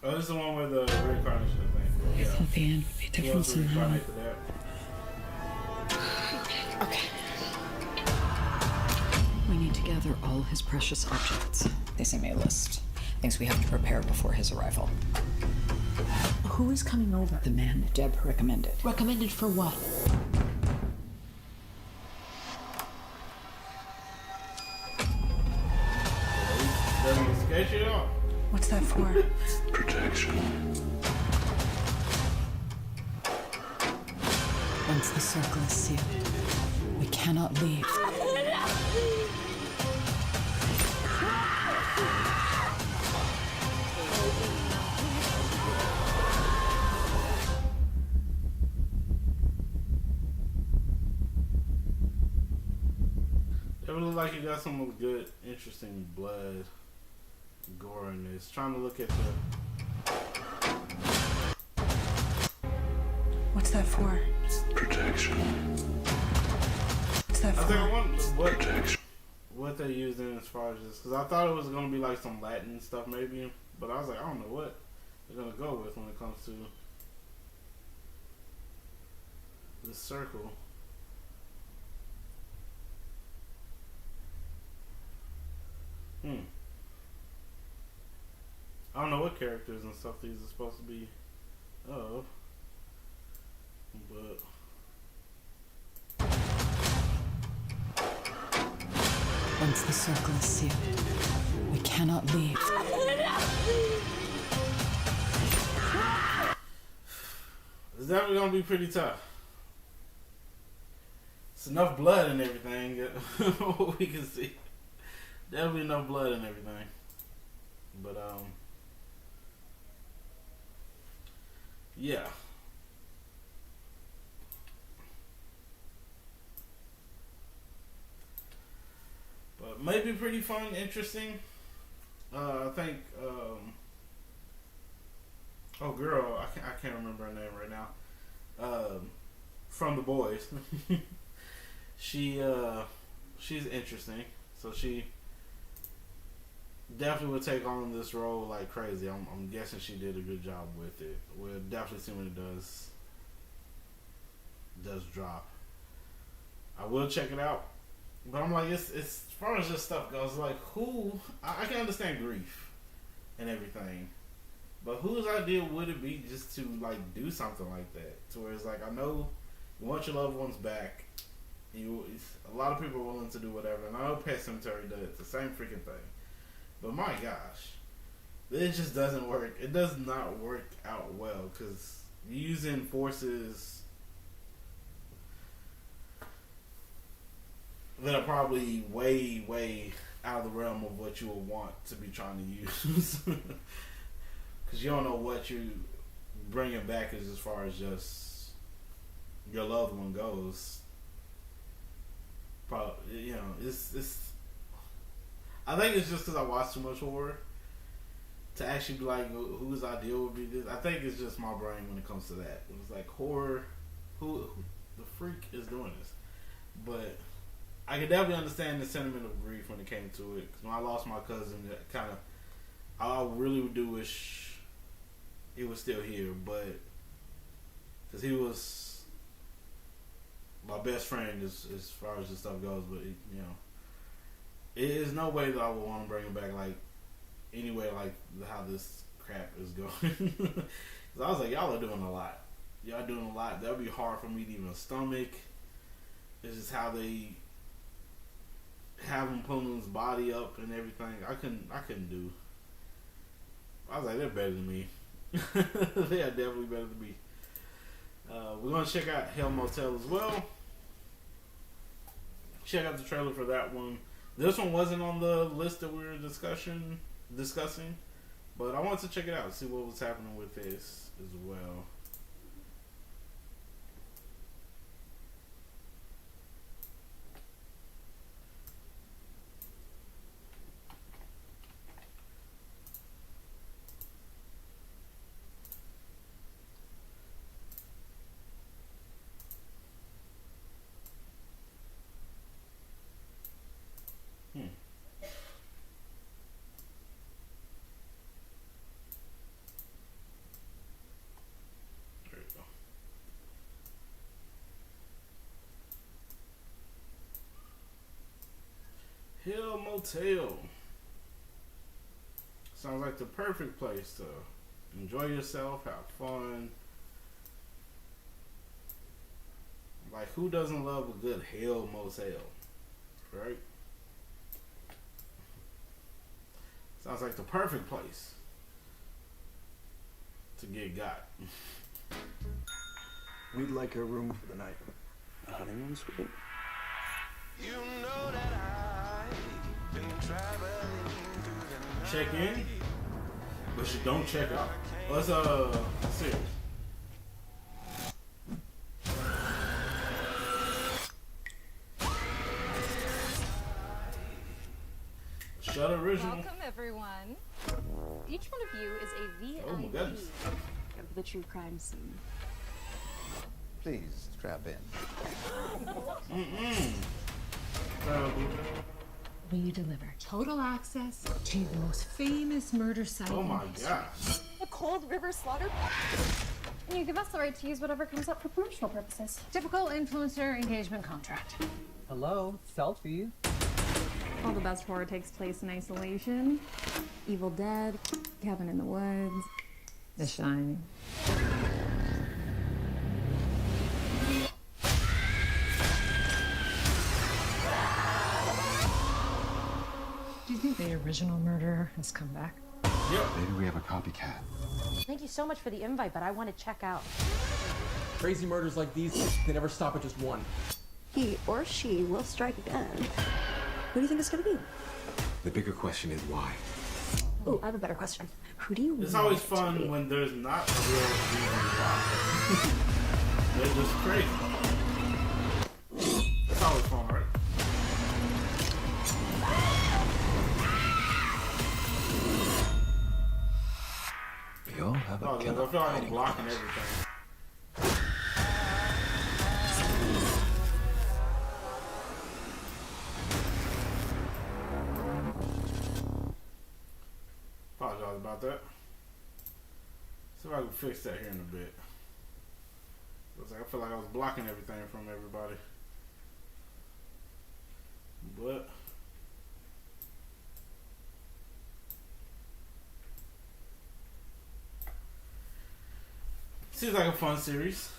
Oh, this is the one where the reincarnation thing. I thought the end would be different somehow. Okay. We need to gather all his precious objects. They sent me a list. Things we have to prepare before his arrival. Who is coming over? The man Deb recommended. Recommended for what? What's that for? Protection. Once the circle is sealed, we cannot leave. It would look like you got some good, interesting blood, gore in this. Trying to look at the. What's that for? Protection. What's that I for? think I want what Protection. what they used in as far as this, because I thought it was gonna be like some Latin stuff maybe, but I was like, I don't know what they're gonna go with when it comes to this circle. I don't know what characters and stuff these are supposed to be of, but Once the circle is sealed, we cannot leave. it's definitely gonna be pretty tough. It's enough blood and everything. What we can see, definitely enough blood and everything. But yeah. But maybe pretty fun, interesting. I think. Oh, girl, I can't remember her name right now. From The Boys, she's interesting. So she definitely would take on this role like crazy. I'm guessing she did a good job with it. We'll definitely see when it does drop. I will check it out, but I'm like, it's as far as this stuff goes, like I can understand grief and everything, but whose idea would it be just to like do something like that? To where it's like, I know you want your loved ones back. A lot of people are willing to do whatever, and I know Pet Cemetery does the same freaking thing. But my gosh, it just doesn't work. It does not work out well because you're using forces that are probably way, way out of the realm of what you would want to be trying to use. Because you don't know what you bringing back as far as just your loved one goes. Probably, it's. I think it's just because I watch too much horror to actually be like, whose idea would be this? I think it's just my brain when it comes to that. It was like horror, who the freak is doing this? But I can definitely understand the sentiment of grief when it came to it. Because when I lost my cousin, I really do wish he was still here, but because he was my best friend as far as this stuff goes, but it is no way that I would want to bring him back like anyway like how this crap is going. Cause I was like, y'all are doing a lot. Y'all doing a lot. That would be hard for me to even stomach. It's just how they have him pulling his body up and everything. I couldn't do. I was like, they're better than me. They are definitely better than me. We're gonna check out Hell Motel as well. Check out the trailer for that one. This one wasn't on the list that we were discussing, but I wanted to check it out, see what was happening with this as well. Hill Motel. Sounds like the perfect place to enjoy yourself, have fun. Like, who doesn't love a good Hell Motel? Right? Sounds like the perfect place to get got. We'd like a room for the night. A honeymoon suite. You know that I've been traveling through the Check in, but you don't check out. Let's serious. Shudder original. Welcome, everyone. Each one of you is a VIP Oh my goodness. of the true crime scene. Please strap in. We deliver total access to the most famous murder site. Oh my gosh. The Cold River Slaughter. And you give us the right to use whatever comes up for promotional purposes. Typical influencer engagement contract. Hello, selfie. All the best horror takes place in isolation. Evil Dead, Cabin in the Woods, The Shining. Do you think the original murderer has come back? Yep. Maybe we have a copycat. Thank you so much for the invite, but I want to check out. Crazy murders like these, they never stop at just one. He or she will strike again. Who do you think it's gonna be? The bigger question is why. Oh, I have a better question. Who do you It's want always it to fun be? when there's not a real reason why. They're just crazy. It's always fun, right? We all have a Oh, I killer feel like I'm hiding blocking us. everything. Apologize about that. See if I can fix that here in a bit. I feel like I was blocking everything from everybody. But seems like a fun series.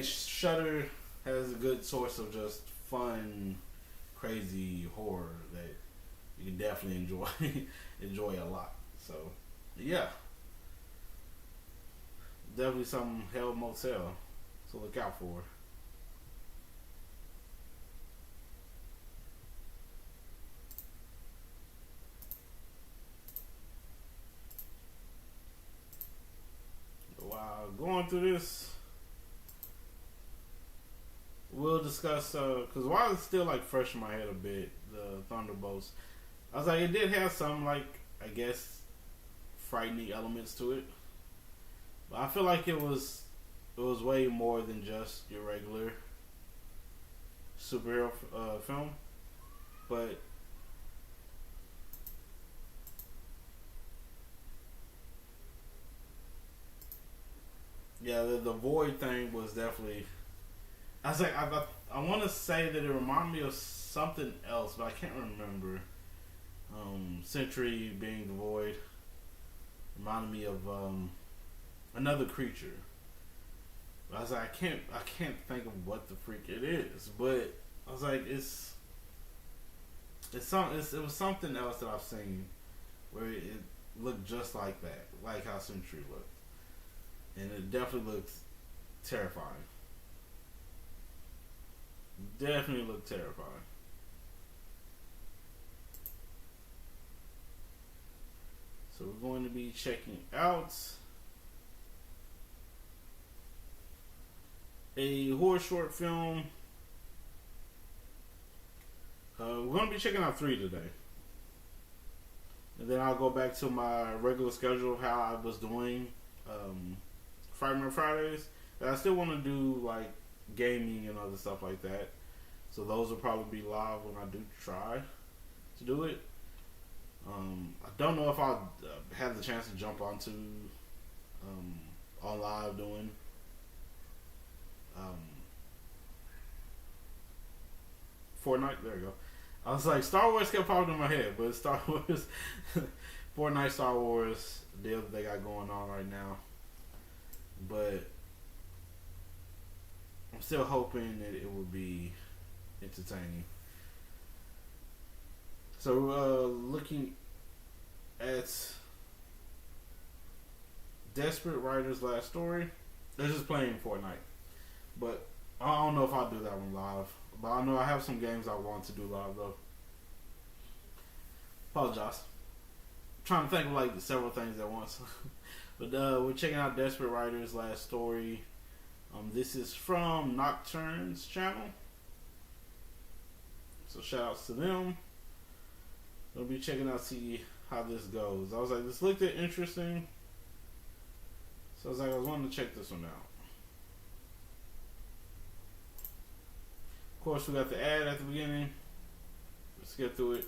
Shudder has a good source of just fun, crazy horror that you can definitely enjoy a lot. So yeah, definitely some Hell Motel to look out for. While going through this, we'll discuss because while it's still like fresh in my head a bit, the Thunderbolts, I was like, it did have some, like, I guess, frightening elements to it, but I feel like it was way more than just your regular superhero film. But yeah, the Void thing was definitely, I was like, I want to say that it reminded me of something else, but I can't remember. Sentry being the Void reminded me of another creature. I was like, I can't think of what the freak it is, but I was like, it was something else that I've seen where it looked just like that, like how Sentry looked, and it definitely looked terrifying. Definitely looked terrifying. So we're going to be checking out a horror short film. We're going to be checking out 3 today. And then I'll go back to my regular schedule of how I was doing Frightmare Fridays. And I still want to do like gaming and other stuff like that. So those will probably be live when I do try to do it. I don't know if I'll have the chance to jump onto on live doing Fortnite. There you go. I was like, Star Wars kept popping in my head, but it's Star Wars, Fortnite, Star Wars deal that they got going on right now. But I'm still hoping that it will be entertaining. So, looking at Desperate Writer's Last Story. They're just playing Fortnite. But I don't know if I'll do that one live. But I know I have some games I want to do live, though. Apologize. I'm trying to think of, like, several things at once. But we're checking out Desperate Writer's Last Story. This is from Nocturne's channel. So shout outs to them. I'll be checking out, see how this goes. I was like, this looked interesting. So I was like, I was wanting to check this one out. Of course, we got the ad at the beginning. Let's get through it.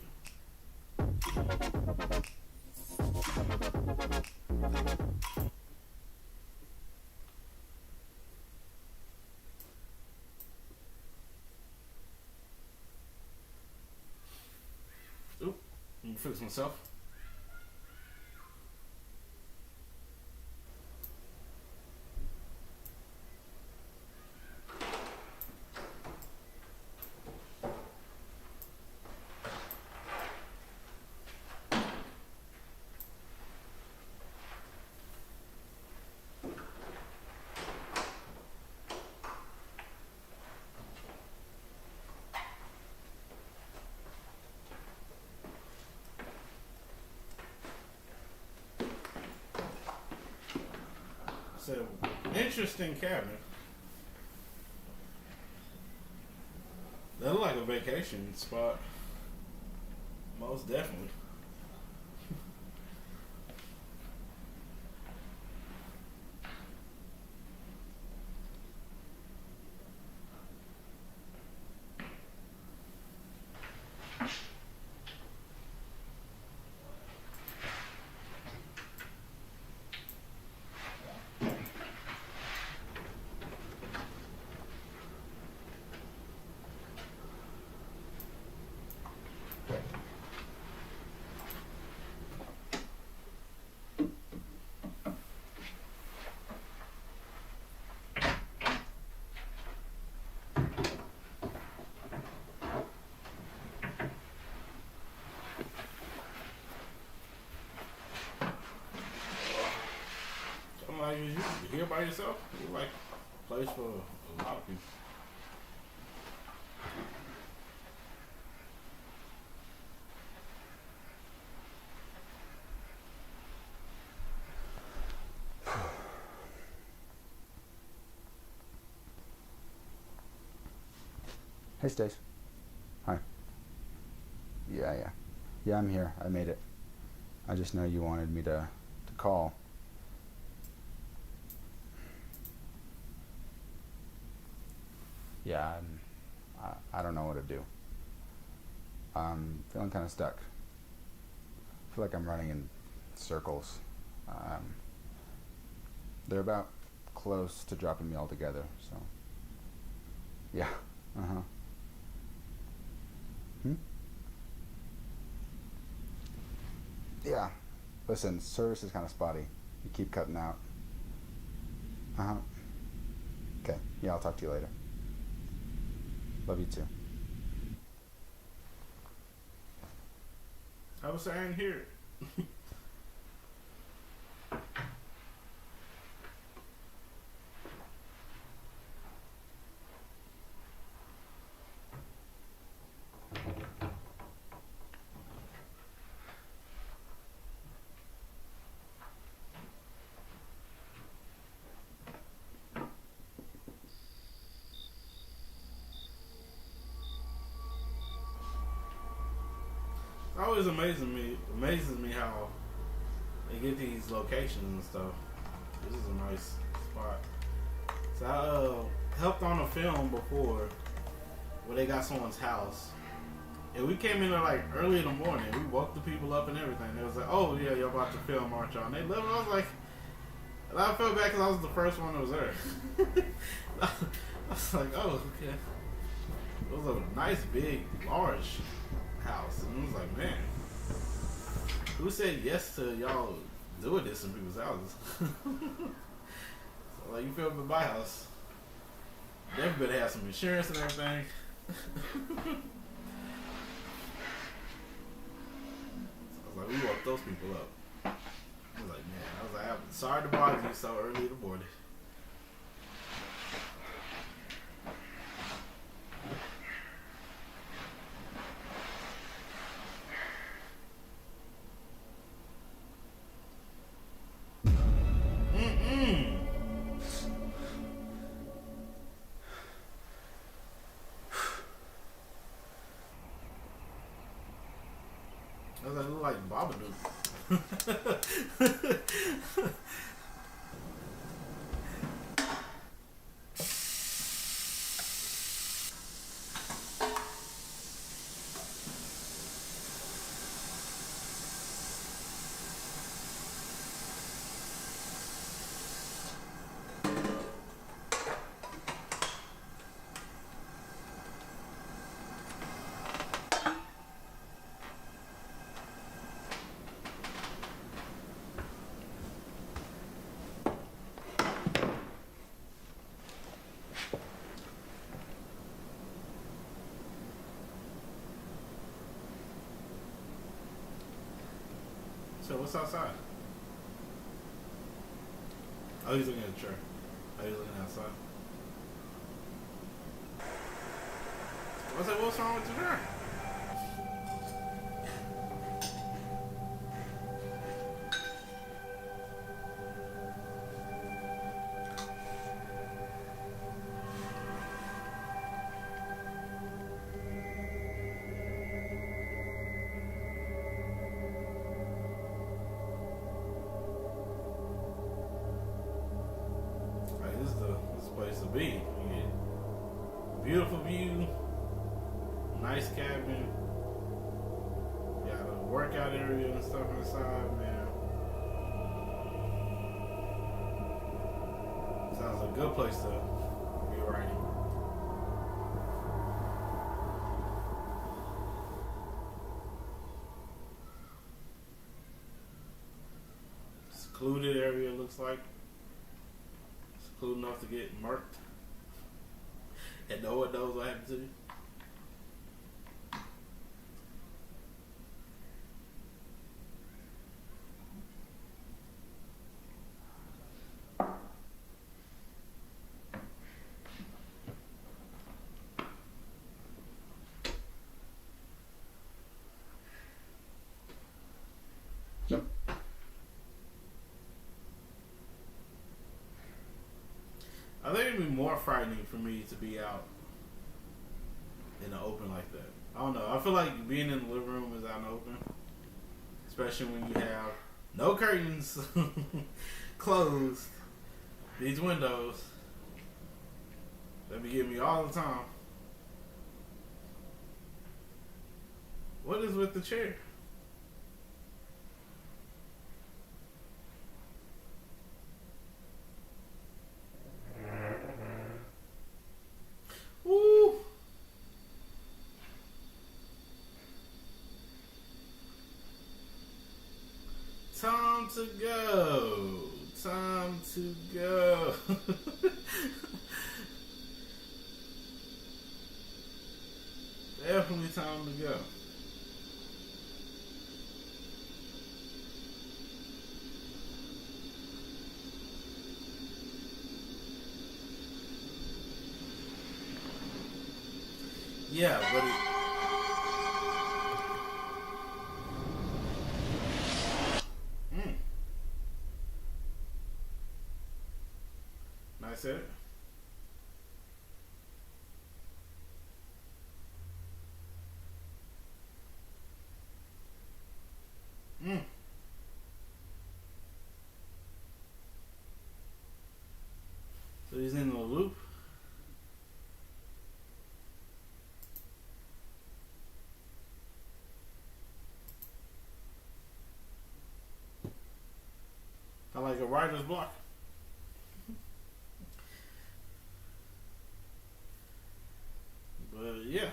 Oop, let me fix myself. So, interesting cabinet. That look like a vacation spot. Most definitely. Like, you here by yourself? You're like a place for a lot of people. Hey, Stace. Hi. Yeah, I'm here. I made it. I just know you wanted me to call. Yeah, I don't know what to do. I'm feeling kind of stuck. I feel like I'm running in circles. They're about close to dropping me altogether, so. Yeah, Yeah, listen, service is kind of spotty. You keep cutting out. Okay, yeah, I'll talk to you later. Love you too. I was saying here. It always amazes me how they get these locations and stuff. This is a nice spot. So I helped on a film before where they got someone's house, and we came in there like early in the morning. We woke the people up and everything. They was like, "Oh yeah, you're about to film, aren't y'all?" And they left. I was like, and I felt bad because I was the first one that was there. I was like, "Oh okay." It was a nice, big, large house, and I was like, man, who said yes to y'all doing this in people's houses? So like, you feel me, my house, definitely better have some insurance and everything. So I was like, we woke those people up. I was like, man, I'm sorry to bother you so early in the morning. Does that look like Babadook? So what's outside? Oh, he's looking at the chair. Oh, he's looking outside. What's wrong with the chair? This is the place to be. You get beautiful view, nice cabin, got a workout area and stuff inside, man. Sounds like a good place to be writing. Secluded area looks like. Cool enough to get murked and no one knows what happened to you. I think it'd be more frightening for me to be out in the open like that. I don't know. I feel like being in the living room is out in the open, especially when you have no curtains, closed, these windows. That be getting me all the time. What is with the chair? Woo! Time to go. Time to go. Definitely time to go. Yeah, but nice edit. So he's in the loop. I like a writer's block. But yeah.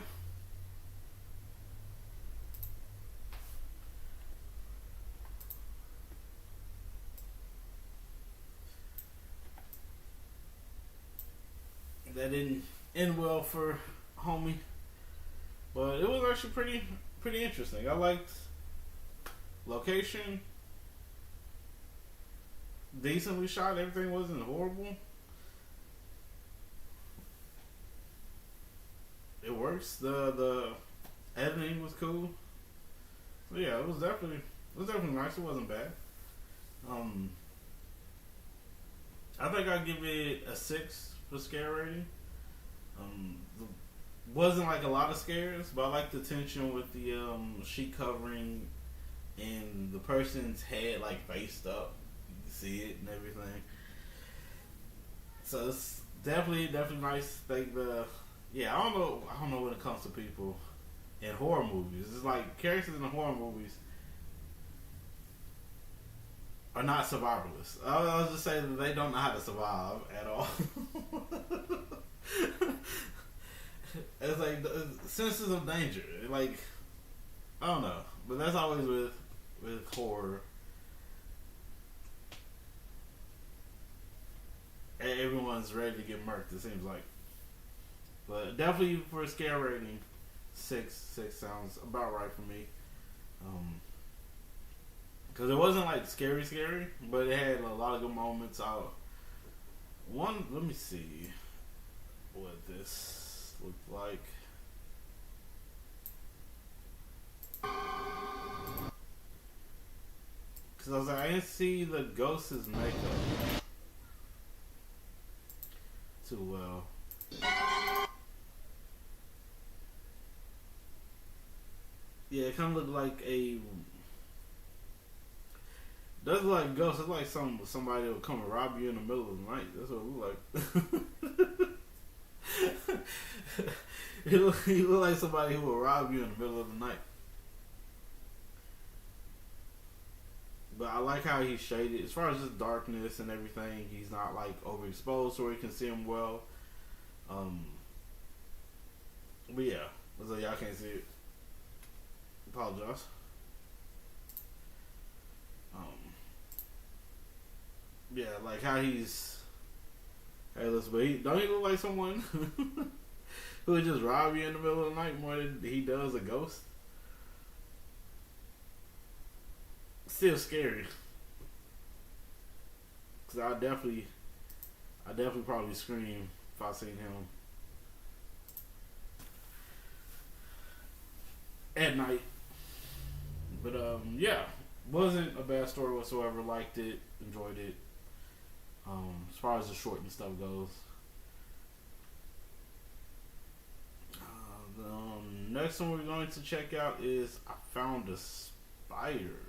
That didn't end well for homie. But it was actually pretty interesting. I liked location. Decently shot. Everything wasn't horrible. It works. The editing was cool. So yeah, it was definitely nice. It wasn't bad. I think I'd give it a 6 for scare rating. Wasn't like a lot of scares, but I like the tension with the sheet covering and the person's head like faced up. You can see it and everything. So it's definitely nice. Like I don't know when it comes to people in horror movies. It's like characters in the horror movies are not survivalists. I was just saying that they don't know how to survive at all. It's like senses of danger. Like, I don't know, but that's always with horror. Everyone's ready to get murked, it seems like. But definitely for a scare rating, 6 sounds about right for me. Because it wasn't like scary, but it had a lot of good moments. Let me see what this looked like. Because I was like, I didn't see the ghost's makeup too well. Yeah, it kind of looked like doesn't look like a ghost. It's like somebody that would come and rob you in the middle of the night. That's what it looked like. He looked like somebody who would rob you in the middle of the night. But I like how he's shaded. As far as just darkness and everything, he's not like overexposed so you can see him well. But yeah, so y'all can't see it. Apologize. Yeah, like how he's. Hey, listen, but don't he look like someone who would just rob you in the middle of the night more than he does a ghost? Still scary. Cause I definitely probably scream if I seen him at night. But yeah, wasn't a bad story whatsoever. Liked it, enjoyed it. As far as the short and stuff goes. The next one we're going to check out is I Found a Spider.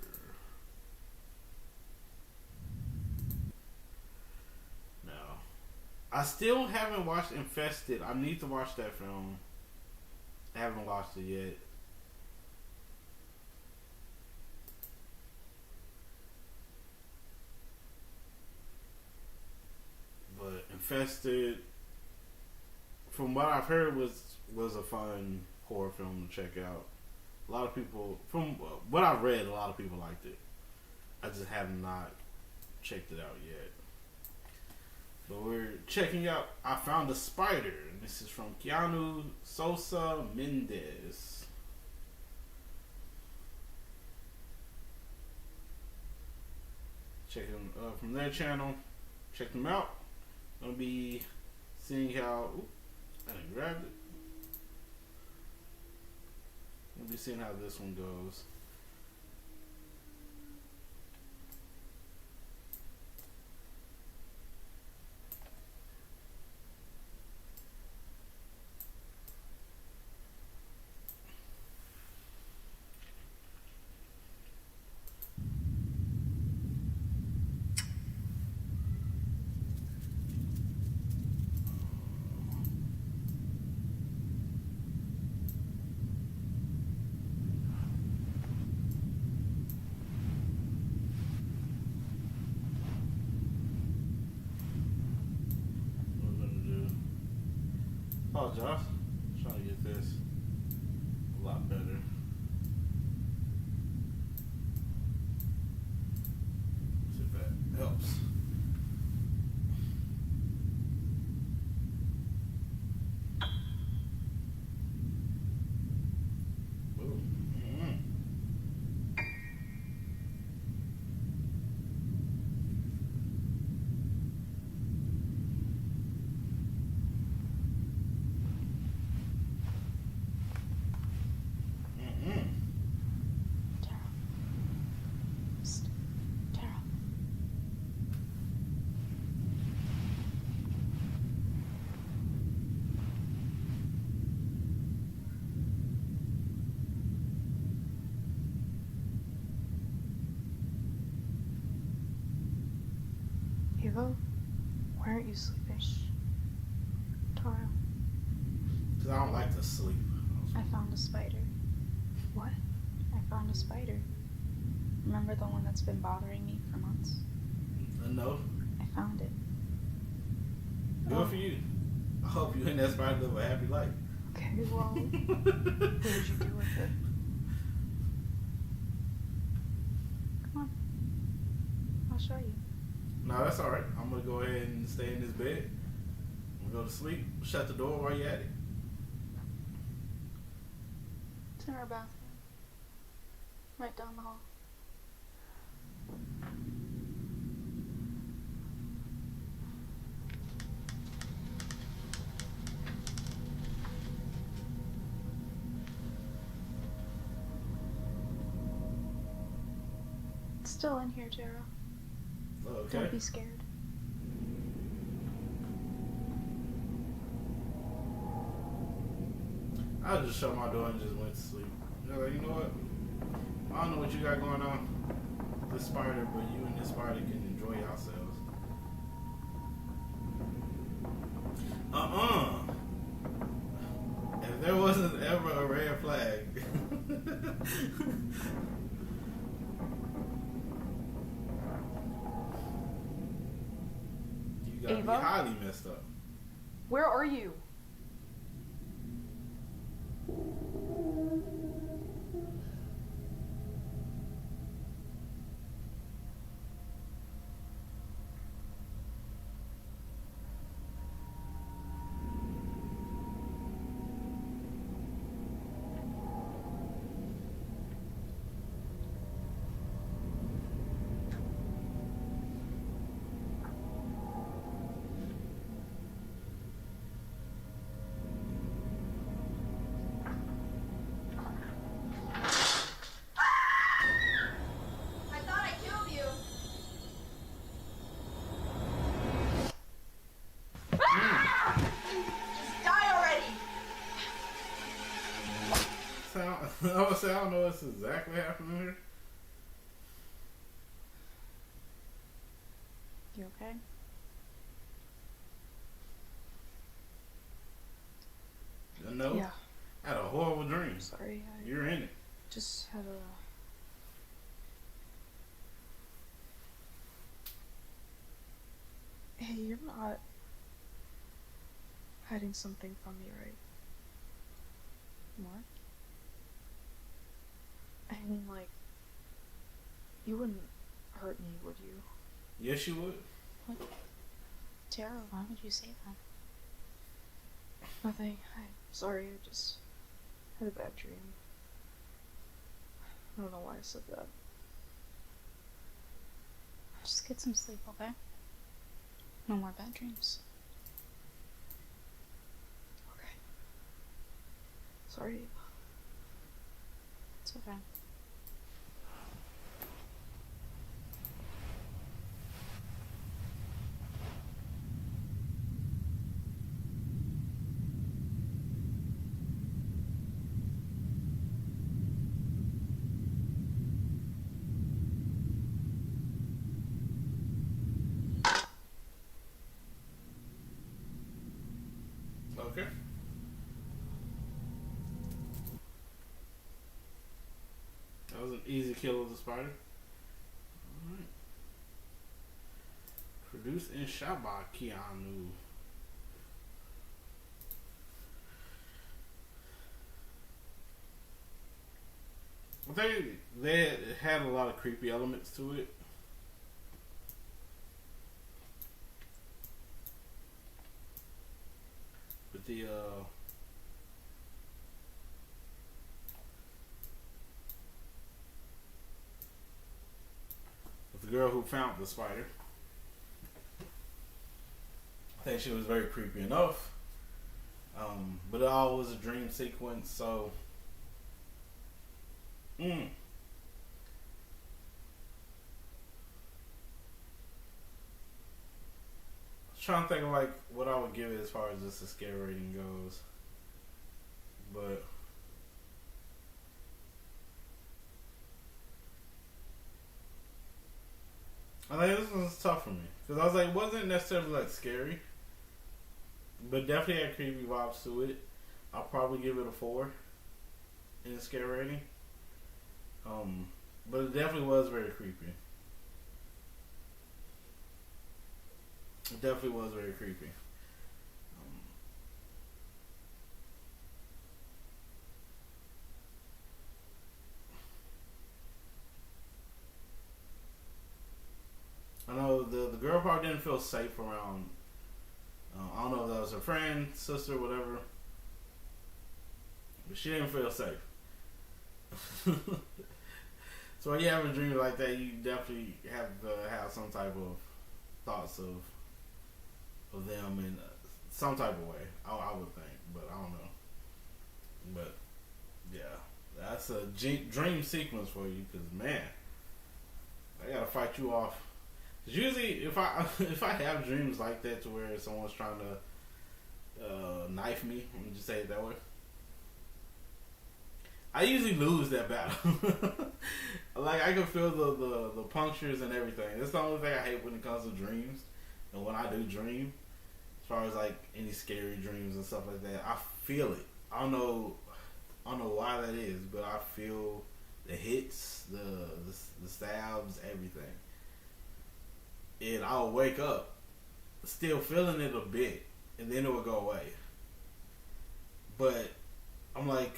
Now, I still haven't watched Infested. I need to watch that film. I haven't watched it yet. But Infested, from what I've heard, was a fun horror film to check out. A lot of people, from what I've read, a lot of people liked it. I just have not checked it out yet. But we're checking out I Found a Spider. And this is from Keanu Sosa Mendez. Check them from their channel. Check them out. Gonna be seeing how. I didn't grab it. We'll be seeing how this one goes. Apologize. Trying to get this a lot better. See if that helps. Ava, why aren't you sleeping? Tara. Because I don't like to sleep. I found a spider. What? I found a spider. Remember the one that's been bothering me for months? No. I found it. Good for you. I hope you and that spider live a happy life. Okay, well, what did you do with it? Come on. I'll show you. No, that's alright. I'm going to go ahead and stay in this bed. I'm going to go to sleep. Shut the door while you're at it. It's in our bathroom. Right down the hall. It's still in here, Tara. Okay. Don't be scared. I just shut my door and just went to sleep. Like, you know what? I don't know what you got going on, this spider, but you and this spider can enjoy yourselves. If there wasn't ever a red flag. You gotta be Ava? highly messed up. Where are you? I would say I don't know what's exactly happening here. You okay? No. Yeah. I had a horrible dream. Sorry. You're in it. Just had a... Hey, you're not hiding something from me, right? Mark? I mean, like, you wouldn't hurt me, would you? Yes, you would. What? Tara, why would you say that? Nothing. I'm sorry, I just had a bad dream. I don't know why I said that. Just get some sleep, okay? No more bad dreams. Okay. Sorry. It's okay. Okay. That was an easy kill of the spider. Alright. Produced and shot by Keanu. They had a lot of creepy elements to it. But with the girl who found the spider, I think she was very creepy enough. But it all was a dream sequence, so I was trying to think of like what I would give it as far as just the scare rating goes. But I think this was tough for me because I was like, it wasn't necessarily like scary, but definitely had creepy vibes to it. I'll probably give it a 4 in the scare rating. But it definitely was very creepy. It definitely was very creepy. I know the girl probably didn't feel safe around. I don't know if that was her friend, sister, whatever. But she didn't feel safe. So when you have a dream like that, you definitely have to have some type of thoughts of them in some type of way. I would think, but I don't know. But yeah, that's a dream sequence for you, because man, I gotta fight you off. Cause usually, if I have dreams like that to where someone's trying to knife me, let me just say it that way, I usually lose that battle. Like, I can feel the punctures and everything. That's the only thing I hate when it comes to dreams. And when I do dream, as far as like any scary dreams and stuff like that, I feel it. I don't know why that is, but I feel the hits, the stabs, everything. And I'll wake up still feeling it a bit, and then it will go away. But I'm like,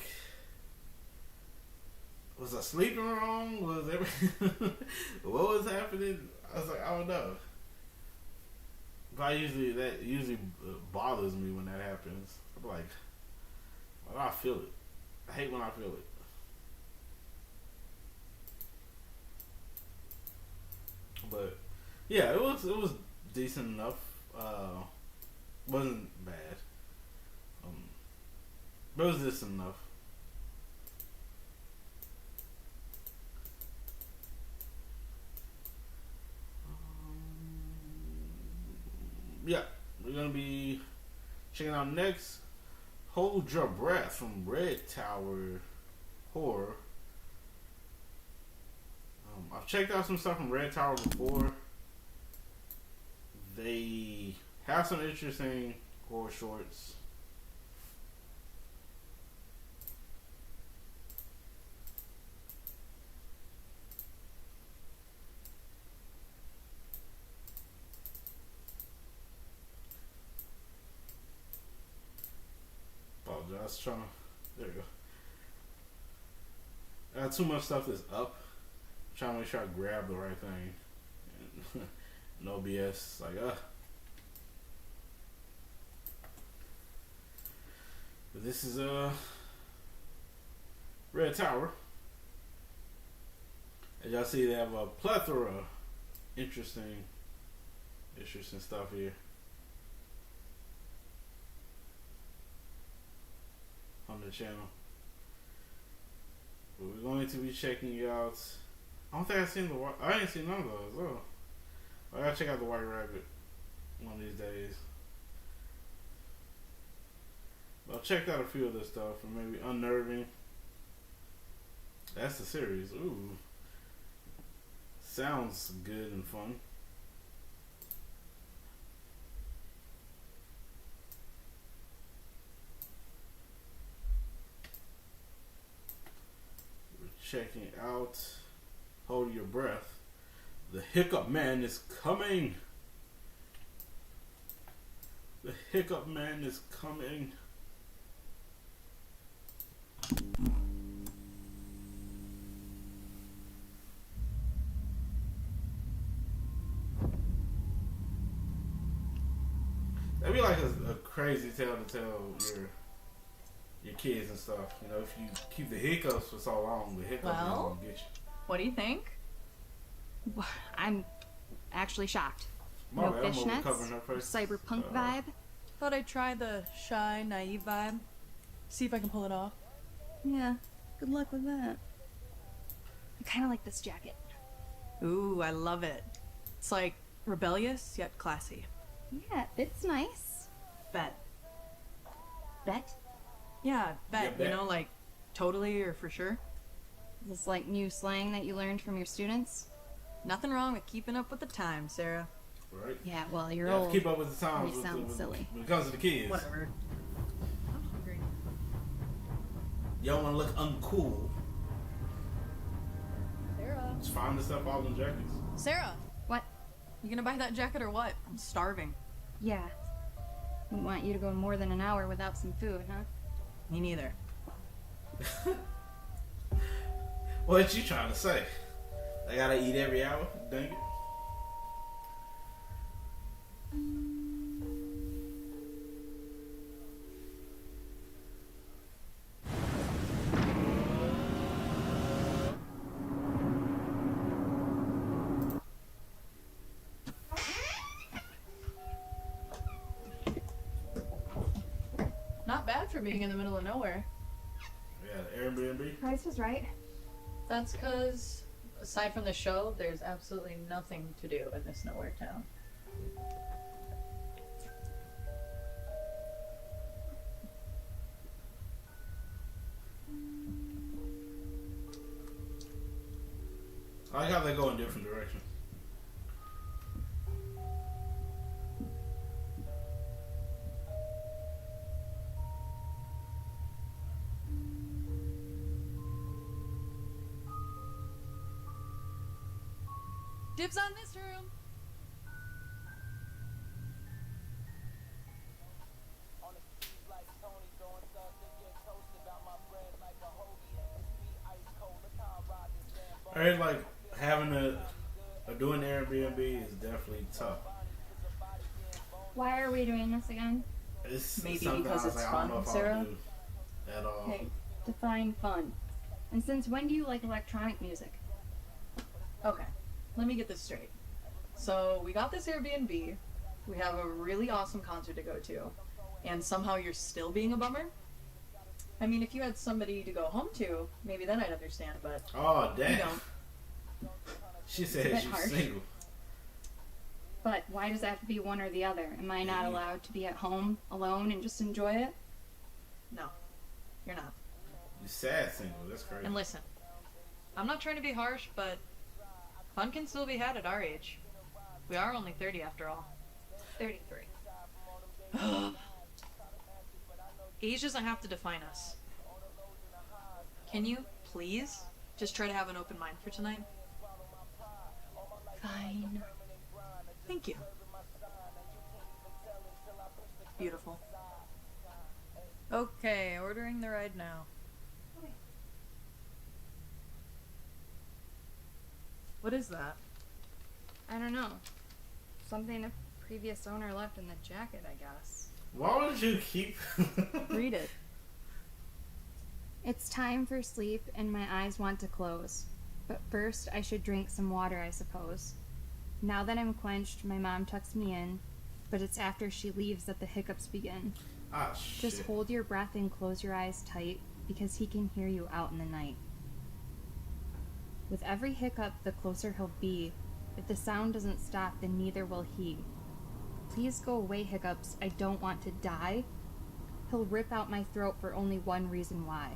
was I sleeping wrong? Was what was happening? I was like, I don't know. But that usually bothers me when that happens. I'm like, why do I feel it? I hate when I feel it. But yeah, it was decent enough. Wasn't bad. But it was decent enough. Yeah, we're gonna be checking out next Hold Your Breath from Red Tower Horror. I've checked out some stuff from Red Tower before. They have some interesting horror shorts. Apologize, there you go. I got too much stuff that's up. I'm trying to make sure I grab the right thing. And no BS. Like, But this is Red Tower. As y'all see, they have a plethora of interesting stuff here on the channel. But we're going to be checking out. I don't think I've seen I ain't seen none of those. Oh, I gotta check out the White Rabbit one of these days. But I've checked out a few of this stuff, and maybe Unnerving. That's the series. Ooh, sounds good and fun. Checking out Hold Your Breath. The Hiccup Man is coming. The Hiccup Man is coming. That'd be like a crazy tale to tell your kids and stuff. You know, if you keep the hiccups for so long, the hiccups are gonna get you. What do you think? I'm actually shocked. My No bad, I'm fishnets, overcovering her face. cyberpunk vibe. Thought I'd try the shy, naive vibe. See if I can pull it off. Yeah, good luck with that. I kind of like this jacket. Ooh, I love it. It's like rebellious yet classy. Yeah, it's nice. Bet. Bet? Yeah, bet. Yeah, bet. You know, like totally or for sure. This like new slang that you learned from your students? Nothing wrong with keeping up with the time, Sarah. Right? Yeah, well, you're You have old. to keep up with the times. You sound silly. When it comes to the kids. Whatever. I'm hungry. You don't want to look uncool. Sarah. Just find the stuff all in jackets. Sarah! What? You gonna buy that jacket or what? I'm starving. Yeah. Wouldn't want you to go more than an hour without some food, huh? Me neither. What you trying to say? I gotta eat every hour? Dang it. Not bad for being in the middle of nowhere. Yeah, the Airbnb. Price was right. That's because, aside from the show, there's absolutely nothing to do in this nowhere town. I like how they go in different directions. Dibs on this room. I heard like having doing Airbnb is definitely tough. Why are we doing this again? It's Maybe something because I was it's like, I don't know fun, if I'll Sarah? do at all. Okay, define fun. And since when do you like electronic music? Okay, let me get this straight. So, we got this Airbnb, we have a really awesome concert to go to, and somehow you're still being a bummer? I mean, if you had somebody to go home to, maybe then I'd understand, but Oh you damn! don't. She It's a said bit she's harsh. single. But why does it have to be one or the other? Am I not allowed to be at home alone and just enjoy it? No, you're not. You sad single. That's crazy. And listen, I'm not trying to be harsh, but fun can still be had at our age. We are only 30 after all. 33. Age doesn't have to define us. Can you, please, just try to have an open mind for tonight? Fine. Thank you. Beautiful. Okay, ordering the ride now. What is that? I don't know. Something the previous owner left in the jacket, I guess. Why would you keep? Read it. It's time for sleep and my eyes want to close. But first I should drink some water, I suppose. Now that I'm quenched, my mom tucks me in, but it's after she leaves that the hiccups begin. Ah, shit. Just hold your breath and close your eyes tight, because he can hear you out in the night. With every hiccup, the closer he'll be. If the sound doesn't stop, then neither will he. Please go away, hiccups. I don't want to die. He'll rip out my throat for only one reason why.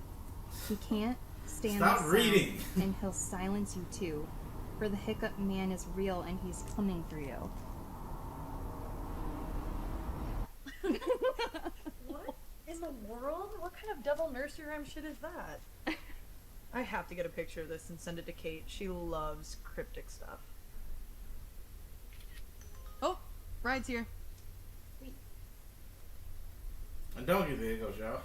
He can't stand Stop the sound, reading. and he'll silence you too. For the hiccup man is real and he's coming for you. What in the world? What kind of devil nursery rhyme shit is that? I have to get a picture of this and send it to Kate. She loves cryptic stuff. Oh, ride's here. And don't get the hiccups, y'all.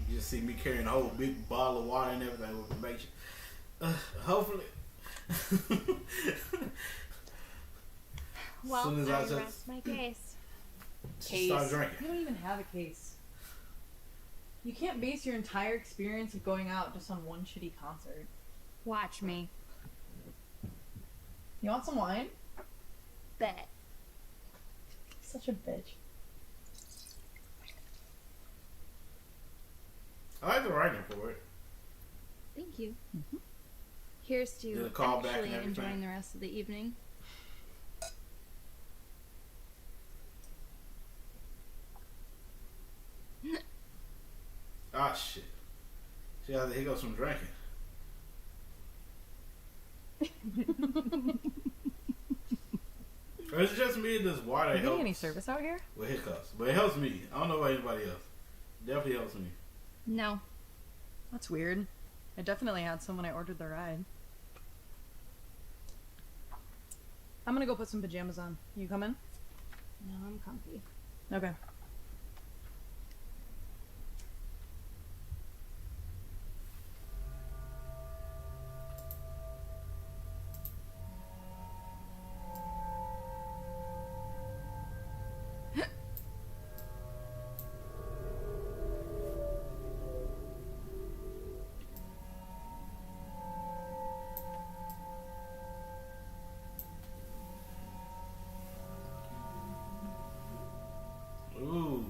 You just see me carrying a whole big bottle of water and everything with the make hopefully. Well, Soon as I I just- rest my case. Case. Start drinking. You don't even have a case. You can't base your entire experience of going out just on one shitty concert. Watch me. You want some wine? Bet. Such a bitch. I like the writing for it. Thank you. Here's Did to a call back actually and everything. enjoying the rest of the evening. She got the hiccups from drinking. Or is it just me and this water Are you getting helps any service out here? with hiccups? But it helps me. I don't know about anybody else. Definitely helps me. No. That's weird. I definitely had some when I ordered the ride. I'm gonna go put some pajamas on. You coming? No, I'm comfy. Okay. Ooh,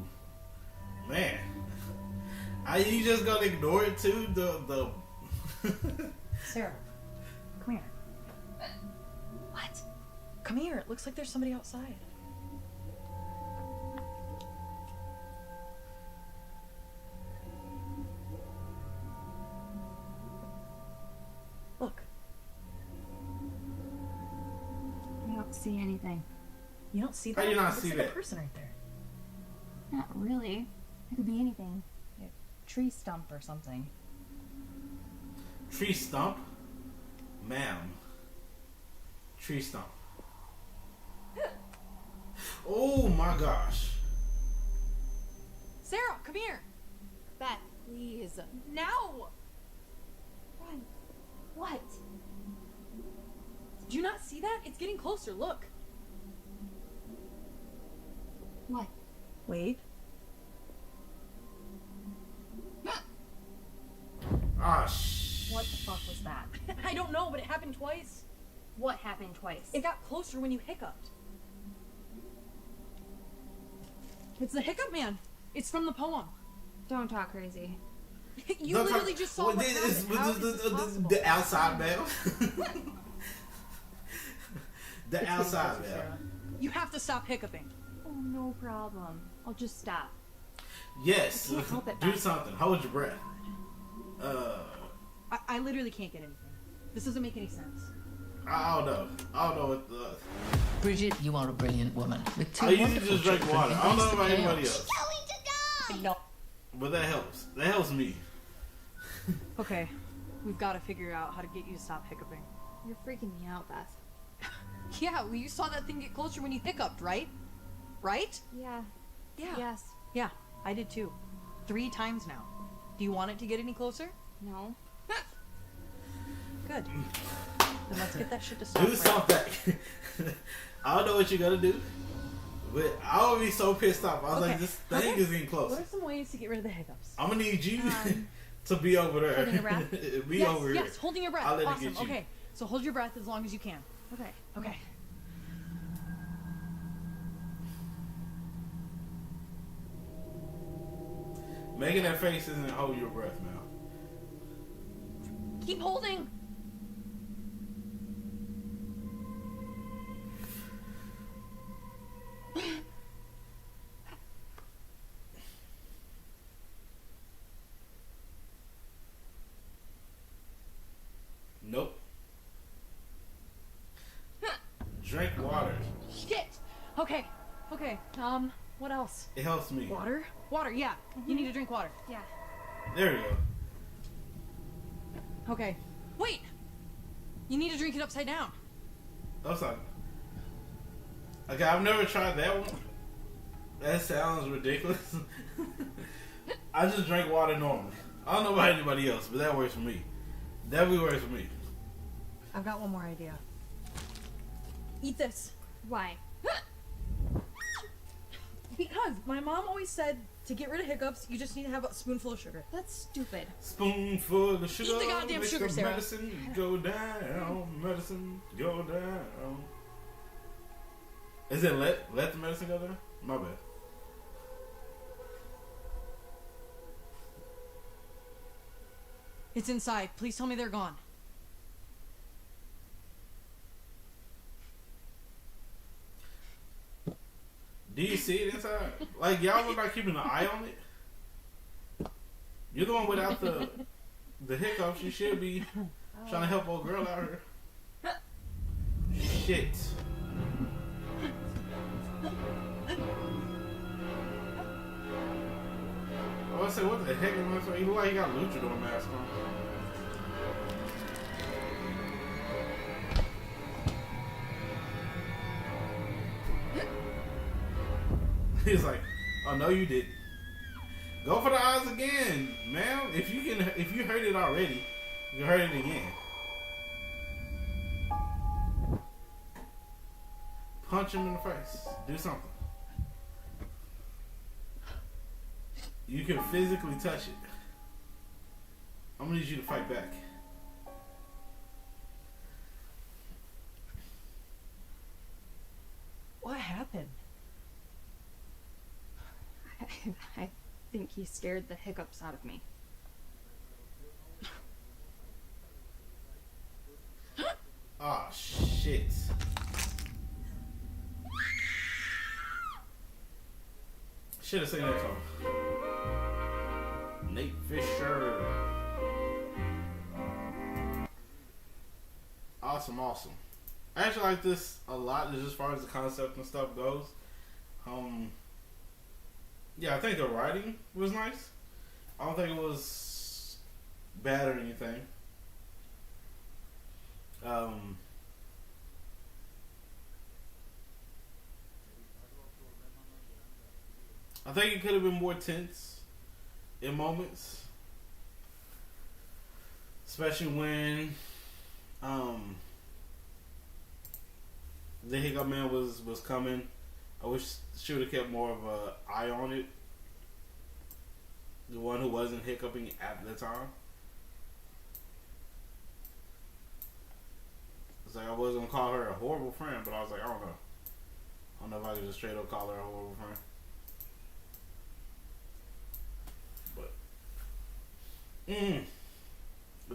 man. Are you just gonna ignore it too? The Sarah, come here. What? Come here. It looks like there's somebody outside. Look. I don't see anything. You don't see How that? you not Looks see like that? a person right there. Not really. It could be anything. Tree stump or something. tree stump, ma'am. Tree stump. Oh my gosh. Sarah, come here. Beth, please. Now. Run. What? Did you not see that? It's getting closer. Look. What? Wait. Ah, What the fuck was that? I don't know, but it happened twice. What happened twice? It got closer when you hiccuped. It's the hiccup man. It's from the poem. Don't talk crazy. You literally just saw what happened. How is this possible? The outside bell. The outside bell. Sarah. You have to stop hiccuping. Oh, no problem. I'll just stop. Yes. I can't help it, Do Beth. something. Hold your breath. I literally can't get anything. This doesn't make any sense. I don't know. I don't know what the. Bridget, you are a brilliant woman with two I usually wonderful just drink children. water. I don't know Embrace about the anybody chaos. else. No. But that helps. That helps me. Okay, we've got to figure out how to get you to stop hiccuping. You're freaking me out, Beth. Yeah, well, you saw that thing get closer when you hiccuped, right? Right? Yeah. Yeah. Yes. Yeah, I did too. 3 times now. Do you want it to get any closer? No. Good. Then let's get that shit to stop. Do something. I don't know what you're gonna do, but I would be so pissed off. I was like, this thing is getting close. What are some ways to get rid of the hiccups? I'm gonna need you to be over there. Holding your breath? Be yes, over here. yes, holding your breath. I'll let it Awesome. get you. Okay, so hold your breath as long as you can. Okay. Okay. Making that face isn't hold your breath now. Keep holding. Nope. Drink water. Shit. Okay. Okay. What else? It helps me. Water? Water, yeah. You need to drink water. Yeah. There you go. Okay. Wait! You need to drink it upside down. Upside. Okay, I've never tried that one. That sounds ridiculous. I just drink water normally. I don't know about anybody else, but that works for me. Definitely works for me. I've got one more idea. Eat this. Why? Because my mom always said to get rid of hiccups, you just need to have a spoonful of sugar. That's stupid. Spoonful of sugar. Eat the goddamn makes sugar, the Sarah. Medicine go down. Medicine go down. Is it let the medicine go down? My bad. It's inside. Please tell me they're gone. Do you see it inside? Like, y'all were not keeping an eye on it? You're the one without the the hiccups. She should be trying to help old girl out here. Shit. I was say, what the heck is this? He look like he got a luchador mask on. He's like, oh no, you didn't. Go for the eyes again, man. If you heard it already, you can heard it again. Punch him in the face. Do something. You can physically touch it. I'm gonna need you to fight back. What happened? I think he scared the hiccups out of me. Ah, shit. Should have seen that song. Nate Fisher. Awesome. I actually like this a lot, just as far as the concept and stuff goes. Yeah, I think the writing was nice. I don't think it was bad or anything. I think it could have been more tense in moments, especially when the Hiccup Man was coming. I wish she would have kept more of an eye on it. The one who wasn't hiccuping at the time. It's like I was gonna call her a horrible friend, but I was like, I don't know if I could just straight up call her a horrible friend. But it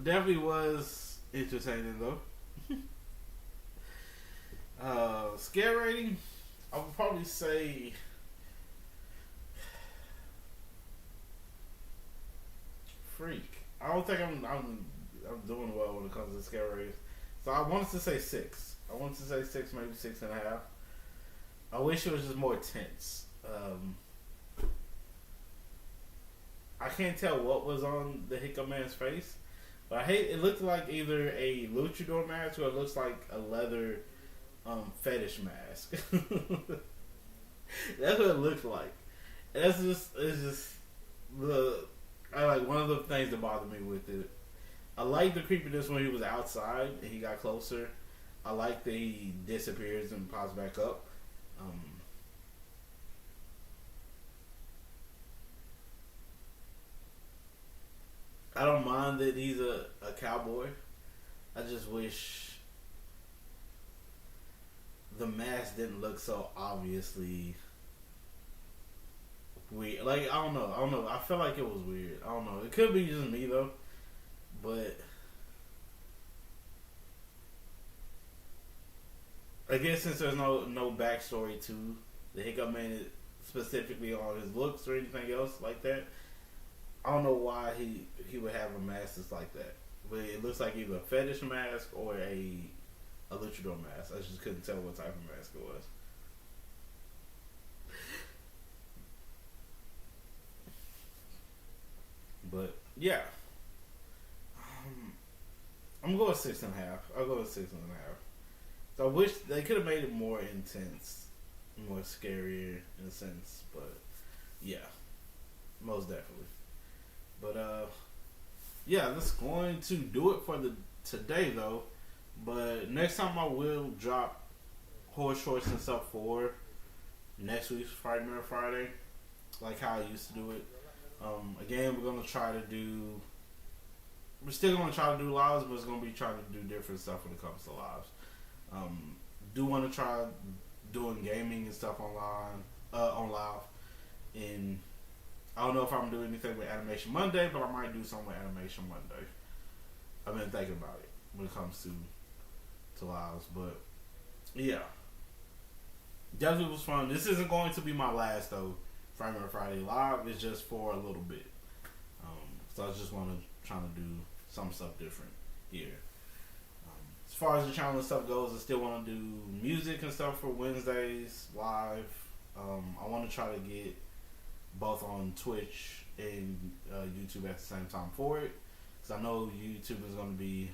definitely was entertaining though. Scare rating, I would probably say freak. I don't think I'm doing well when it comes to scare ratings. So I wanted to say 6. I wanted to say 6, maybe 6.5. I wish it was just more tense. I can't tell what was on the Hiccup Man's face, but it looked like either a luchador mask or it looks like a leather fetish mask. That's what it looked like. And it's just one of the things that bothered me with it. I like the creepiness when he was outside and he got closer. I like that he disappears and pops back up. I don't mind that he's a cowboy. I just wish the mask didn't look so obviously weird. Like, I don't know. I feel like it was weird. I don't know. It could be just me though. But I guess since there's no backstory to the Hiccup Man specifically on his looks or anything else like that, I don't know why he would have a mask that's like that. But it looks like either a fetish mask or a luchador mask. I just couldn't tell what type of mask it was. But yeah, I'm going 6.5. I'll go with 6.5. So I wish they could have made it more intense, more scarier in a sense. But yeah, most definitely. But yeah, that's going to do it for today though. But next time I will drop horror shorts and stuff for next week's Frightmare Friday, like how I used to do it. Again, we're still gonna try to do lives, but it's gonna be trying to do different stuff when it comes to lives. Do want to try doing gaming and stuff on live. And I don't know if I'm doing anything with Animation Monday, but I might do something with Animation Monday. I've been thinking about it when it comes to lives, but yeah, definitely was fun. This isn't going to be my last though. Frightmare Friday live is just for a little bit. So I just want to try to do some stuff different here. As far as the channel and stuff goes, I still want to do music and stuff for Wednesdays live. I want to try to get both on Twitch and YouTube at the same time for it, because I know YouTube is going to be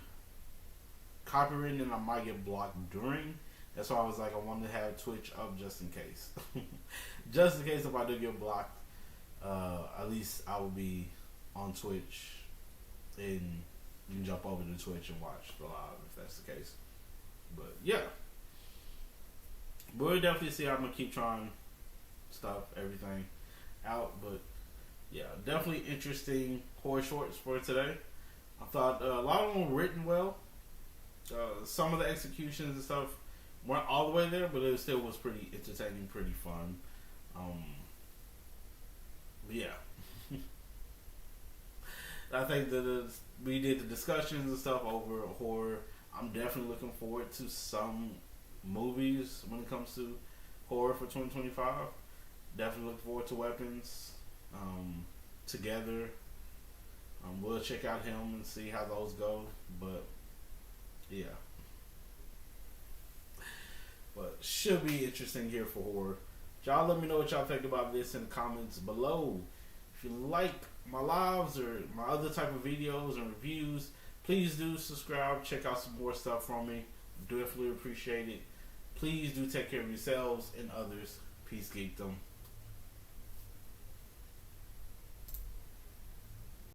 copywritten and I might get blocked during. That's why I was like, I wanted to have Twitch up just in case. Just in case if I do get blocked, at least I will be on Twitch and you can jump over to Twitch and watch the live if that's the case. But yeah, we'll definitely see how I'm gonna keep trying stuff, everything out. But yeah, definitely interesting horror shorts for today. I thought a lot of them were written well. Some of the executions and stuff weren't all the way there, but it still was pretty entertaining, pretty fun. Yeah. I think that we did the discussions and stuff over horror. I'm definitely looking forward to some movies when it comes to horror for 2025. Definitely looking forward to Weapons, Together. We'll check out him and see how those go. But yeah, but should be interesting here for horror. Y'all let me know what y'all think about this in the comments below. If you like my lives or my other type of videos and reviews, please do subscribe. Check out some more stuff from me. Definitely appreciate it. Please do take care of yourselves and others. Peace, geekdom.